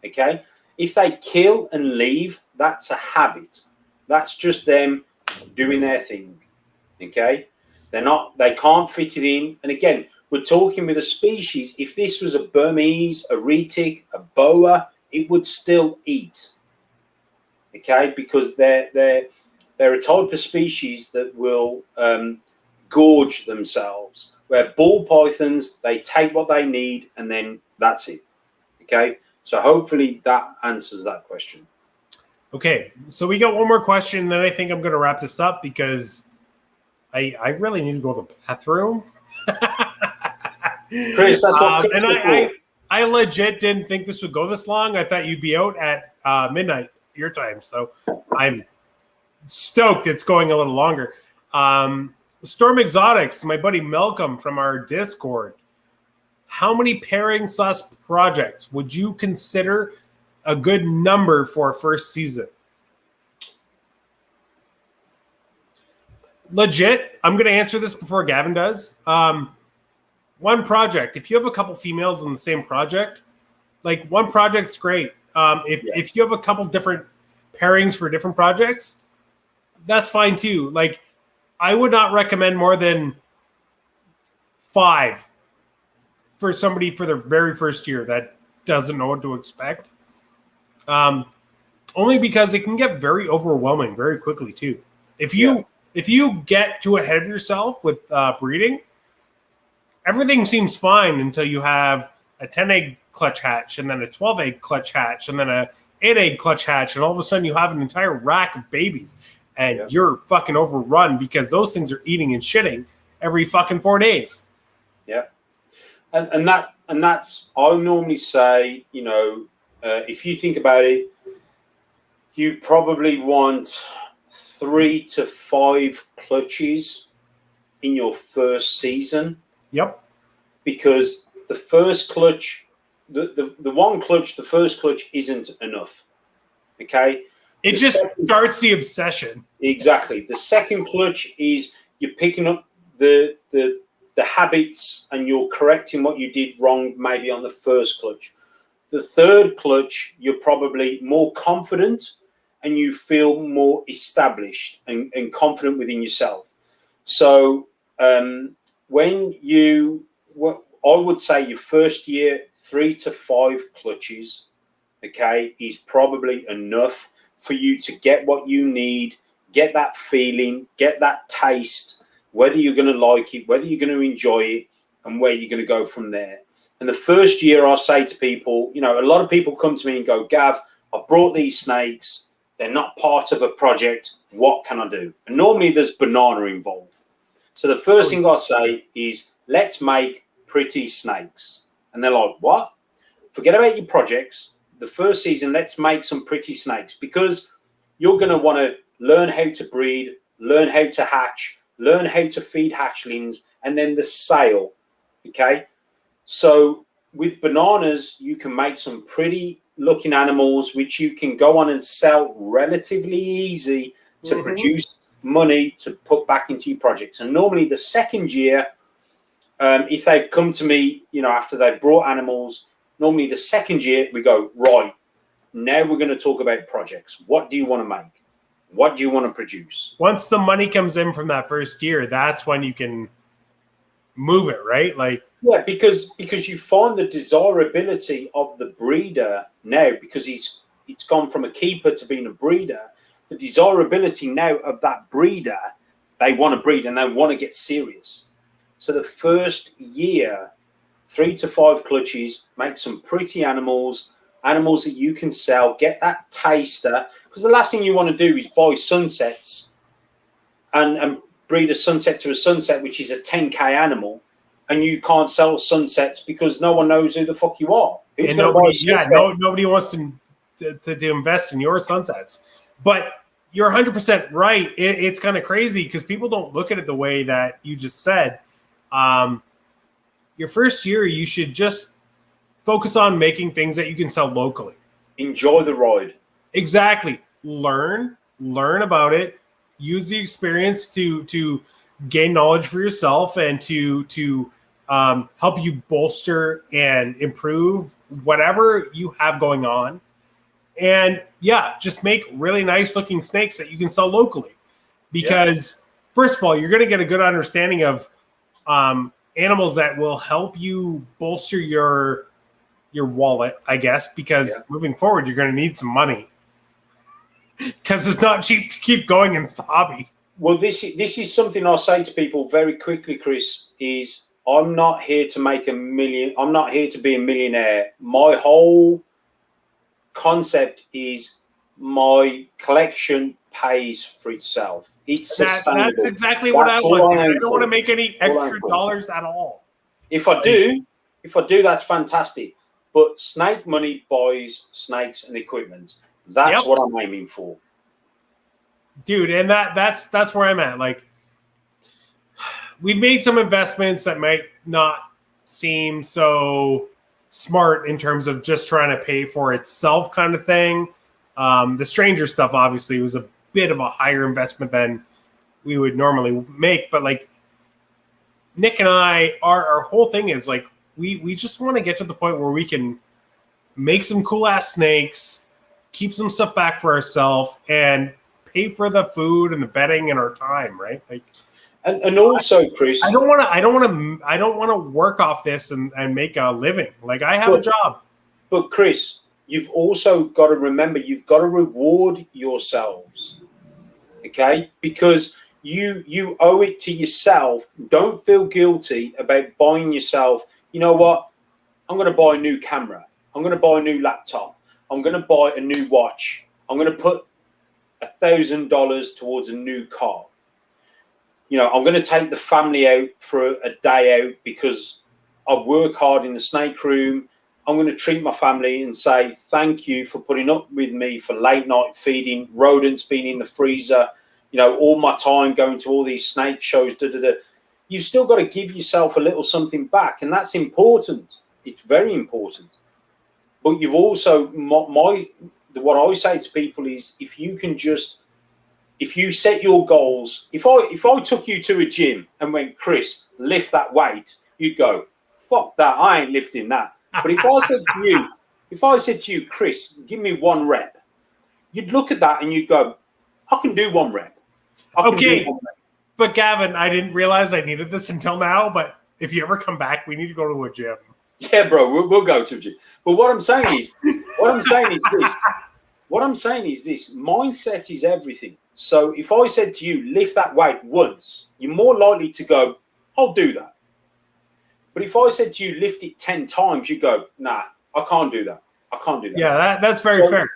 Okay? If they kill and leave, that's a habit. That's just them doing their thing. Okay? They can't fit it in. And again, we're talking with a species. If this was a Burmese, a retic, a boa, it would still eat. Okay? Because they're a type of species that will gorge themselves. Where ball pythons, they take what they need and then that's it. Okay? So hopefully that answers that question. Okay, so we got one more question, then I think I'm going to wrap this up, because I really need to go to the bathroom. Chris, that's what and I legit didn't think this would go this long. I thought you'd be out at midnight your time, so I'm stoked it's going a little longer. Storm Exotics, my buddy Malcolm from our Discord. How many pairings / projects would you consider a good number for a first season? Legit, I'm going to answer this before Gavin does. One project. If you have a couple females in the same project, like one project's great. If you have a couple different pairings for different projects, that's fine too. Like, I would not recommend more than 5 for somebody for their very first year that doesn't know what to expect. Only because it can get very overwhelming very quickly too. If you get too ahead of yourself with breeding, everything seems fine until you have a 10-egg clutch hatch and then a 12-egg clutch hatch and then a 8-egg clutch hatch, and all of a sudden you have an entire rack of babies and you're fucking overrun because those things are eating and shitting every fucking 4 days. Yeah. And that's, I normally say, if you think about it, you probably want 3 to 5 clutches in your first season. Yep. Because the first clutch, the one clutch, the first clutch isn't enough. Okay? It just starts the obsession. Exactly. The second clutch is you're picking up the habits and you're correcting what you did wrong maybe on the first clutch. The third clutch, you're probably more confident and you feel more established and confident within yourself. So when I would say your first year, 3 to 5 clutches, okay, is probably enough for you to get what you need, get that feeling, get that taste, whether you're going to like it, whether you're going to enjoy it, and where you're going to go from there. And the first year, I'll say to people, a lot of people come to me and go, Gav, I've brought these snakes. They're not part of a project. What can I do? And normally there's banana involved. So the first thing I say is, let's make pretty snakes. And they're like, what? Forget about your projects. The first season, let's make some pretty snakes, because you're going to want to learn how to breed, learn how to hatch, learn how to feed hatchlings, and then the sale. Okay. So with bananas, you can make some pretty looking animals, which you can go on and sell relatively easy to produce money to put back into your projects. And normally the second year, if they've come to me, after they've brought animals, normally the second year we go, right, now we're going to talk about projects. What do you want to make? What do you want to produce? Once the money comes in from that first year, that's when you can move it, right? Like, yeah, because you find the desirability of the breeder now, because it's gone from a keeper to being a breeder. The desirability now of that breeder, they want to breed and they want to get serious. So the first year, 3 to 5 clutches, make some pretty animals that you can sell, get that taster. Because the last thing you want to do is buy sunsets and breed a sunset to a sunset, which is a 10K animal, and you can't sell sunsets because no one knows who the fuck you are. Who's going to buy a sunset? Nobody wants to invest in your sunsets. But you're 100% right. It's kind of crazy because people don't look at it the way that you just said. Your first year, you should just focus on making things that you can sell locally. Enjoy the ride. Exactly. Learn about it. Use the experience to gain knowledge for yourself and to help you bolster and improve whatever you have going on. And yeah, just make really nice looking snakes that you can sell locally. Because first of all, you're going to get a good understanding of animals that will help you bolster your wallet, I guess, because moving forward, you're going to need some money because it's not cheap to keep going in this hobby. Well, this is something I'll say to people very quickly, Chris, is I'm not here to make a million. I'm not here to be a millionaire. My whole concept is my collection pays for itself. It's sustainable. That's exactly what I want. I don't want to make any extra dollars at all. If I do, that's fantastic. But Snake Money buys snakes and equipment. That's what I'm aiming for, dude. And that's where I'm at. Like, we've made some investments that might not seem so smart in terms of just trying to pay for itself, kind of thing. The Stranger stuff obviously was a bit of a higher investment than we would normally make, but like Nick and I, our whole thing is like we just want to get to the point where we can make some cool ass snakes, keep some stuff back for ourselves, and pay for the food and the bedding and our time, right? Like, and also, Chris, I don't want to work off this and make a living. Like, I have a job. But Chris, you've also got to remember, you've got to reward yourselves, okay? Because you owe it to yourself. Don't feel guilty about buying yourself. You know what? I'm going to buy a new camera. I'm going to buy a new laptop. I'm going to buy a new watch. I'm going to put $1,000 towards a new car. You know, I'm going to take the family out for a day out because I work hard in the snake room. I'm going to treat my family and say thank you for putting up with me for late night feeding, rodents being in the freezer, you know, all my time going to all these snake shows. You've still got to give yourself a little something back, and that's important. It's very important. But you've also, what I say to people is, if you set your goals, if I took you to a gym and went, Chris, lift that weight, you'd go, fuck that, I ain't lifting that. But if I said to you, Chris, give me 1 rep, you'd look at that and you'd go, I can do 1 rep. Okay, but Gavin, I didn't realize I needed this until now. But if you ever come back, we need to go to a gym. Yeah, bro, we'll go to a gym. But what I'm saying is this: mindset is everything. So if I said to you, lift that weight once, you're more likely to go, I'll do that. But if I said to you, lift it 10 times, you go, nah, I can't do that. I can't do that. Yeah, that's very fair.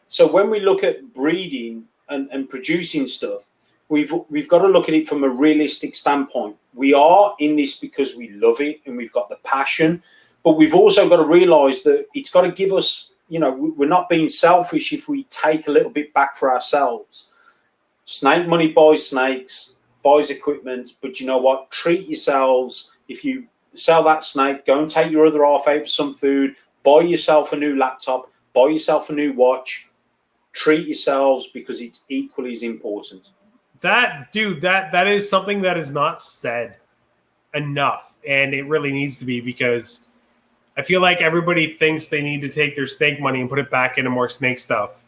So when we look at breeding and producing stuff, we've got to look at it from a realistic standpoint. We are in this because we love it and we've got the passion, but we've also got to realize that it's got to give us, you know, we're not being selfish if we take a little bit back for ourselves. Snake Money buys snakes, buys equipment, but you know what? Treat yourselves. If you sell that snake, go and take your other half out for some food, buy yourself a new laptop, buy yourself a new watch. Treat yourselves, because it's equally as important. That is something that is not said enough, and it really needs to be, because I feel like everybody thinks they need to take their snake money and put it back into more snake stuff,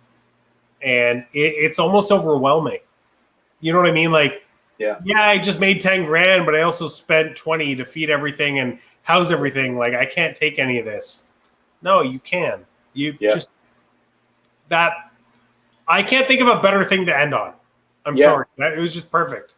and it's almost overwhelming. You know what I mean? Like, yeah, I just made 10 grand, but I also spent 20 to feed everything and house everything. Like, I can't take any of this. No, you can. Just that. I can't think of a better thing to end on. I'm sorry. It was just perfect.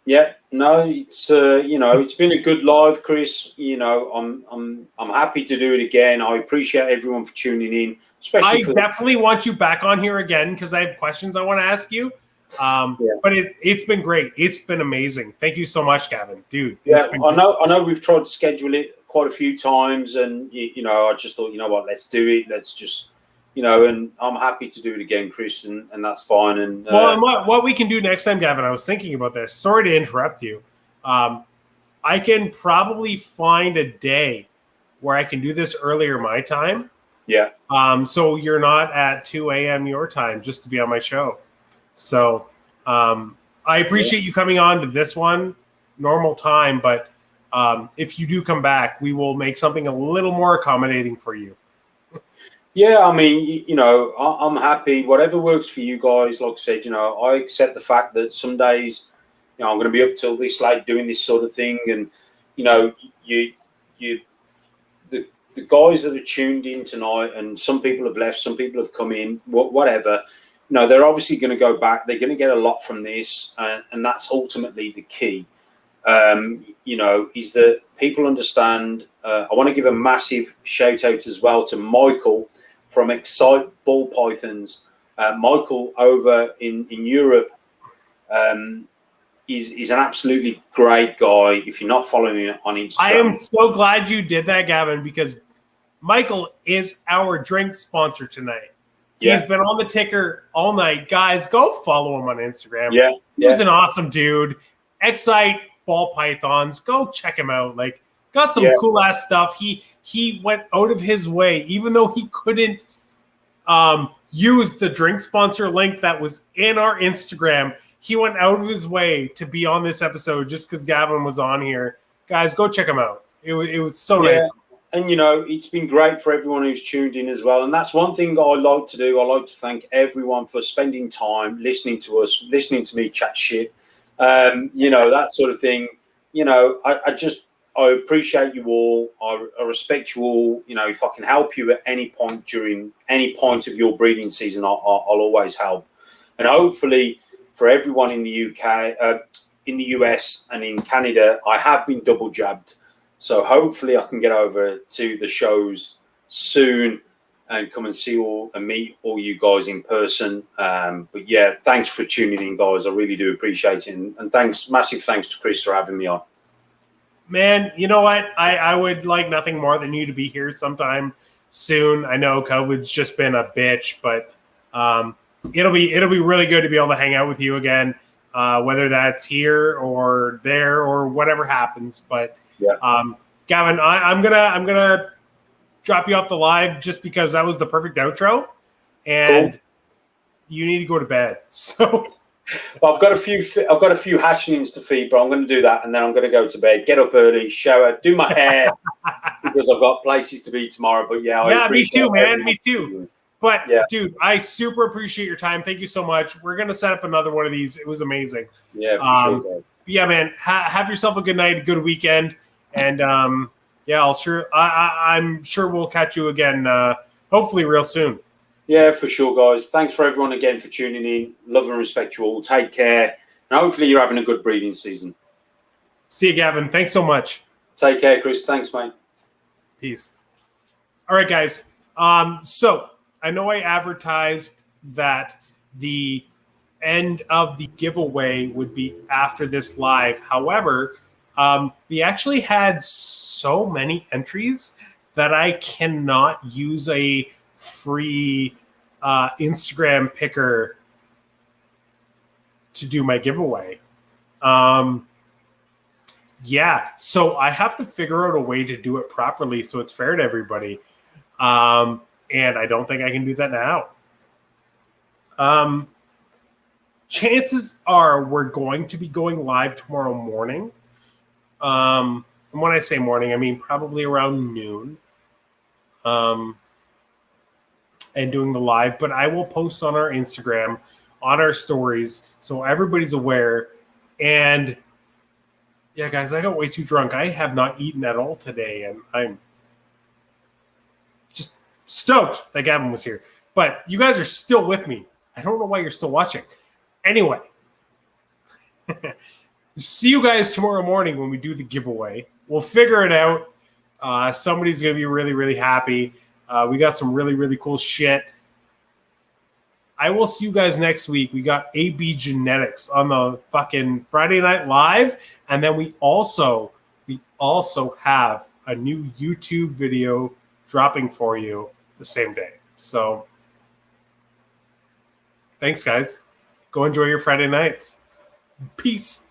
Yeah, no, it's you know, it's been a good live, Chris. You know, I'm happy to do it again. I appreciate everyone for tuning in. Especially, I definitely want you back on here again, because I have questions I want to ask you. But it's been great. It's been amazing. Thank you so much, Gavin, dude. Yeah, I know we've tried to schedule it quite a few times, and you know, I just thought, you know what, let's do it. Let's just, you know, and I'm happy to do it again, Chris, and that's fine. And what we can do next time, Gavin, I was thinking about this. Sorry to interrupt you. I can probably find a day where I can do this earlier my time. Yeah. So you're not at 2 a.m. your time, just to be on my show. So I appreciate you coming on to this one, normal time. But if you do come back, we will make something a little more accommodating for you. Yeah, I mean, you know, I'm happy. Whatever works for you guys. Like I said, you know, I accept the fact that some days, you know, I'm going to be up till this late doing this sort of thing. And, you know, the guys that are tuned in tonight, and some people have left, some people have come in, whatever, you know, they're obviously going to go back. They're going to get a lot from this. And that's ultimately the key, you know, is that people understand. I want to give a massive shout out as well to Michael from Excite Ball Pythons. Michael over in Europe, he's an absolutely great guy. If you're not following him on Instagram, I am so glad you did that, Gavin, because Michael is our drink sponsor tonight. Yeah. He's been on the ticker all night. Guys, go follow him on Instagram. Yeah. He's an awesome dude. Excite ball pythons. Go check him out. Like, got some cool ass stuff. He went out of his way, even though he couldn't use the drink sponsor link that was in our Instagram. He went out of his way to be on this episode just because Gavin was on here. Guys, go check him out. It was so nice. And, you know, it's been great for everyone who's tuned in as well. And that's one thing I like to do. I like to thank everyone for spending time listening to us, listening to me chat shit, you know, that sort of thing. You know, I appreciate you all. I respect you all. You know, if I can help you at any point during any point of your breeding season, I'll always help. And hopefully for everyone in the UK, in the US and in Canada, I have been double jabbed. So hopefully I can get over to the shows soon and come and see and meet all you guys in person. But yeah, thanks for tuning in, guys. I really do appreciate it. And massive thanks to Chris for having me on. Man, you know what? I would like nothing more than you to be here sometime soon. I know COVID's just been a bitch, but it'll be really good to be able to hang out with you again, whether that's here or there or whatever happens. But Gavin, I'm gonna drop you off the live just because that was the perfect outro, and you need to go to bed. So I've got a few hatchlings to feed, but I'm going to do that, and then I'm going to go to bed, get up early, shower, do my hair because I've got places to be tomorrow. But me too, man. Me too. But dude, I super appreciate your time. Thank you so much. We're gonna set up another one of these. It was amazing. Yeah, for sure. Yeah, man. Have yourself a good night, a good weekend. And I'm sure we'll catch you again, hopefully real soon. Yeah, for sure, guys. Thanks for everyone again for tuning in. Love and respect you all. Take care. And hopefully you're having a good breeding season. See you, Gavin. Thanks so much. Take care, Chris. Thanks, mate. Peace. All right, guys. So I know I advertised that the end of the giveaway would be after this live. However, we actually had so many entries that I cannot use a free Instagram picker to do my giveaway. So I have to figure out a way to do it properly so it's fair to everybody. And I don't think I can do that now. Chances are we're going to be going live tomorrow morning. And when I say morning, I mean probably around noon. And doing the live, but I will post on our Instagram, on our stories, so everybody's aware. And yeah, guys, I got way too drunk. I have not eaten at all today, and I'm just stoked that Gavin was here. But you guys are still with me. I don't know why you're still watching. Anyway, see you guys tomorrow morning when we do the giveaway. We'll figure it out. Somebody's going to be really, really happy. We got some really, really cool shit. I will see you guys next week. We got AB Genetics on the fucking Friday Night Live. And then we also have a new YouTube video dropping for you the same day. So thanks, guys. Go enjoy your Friday nights. Peace.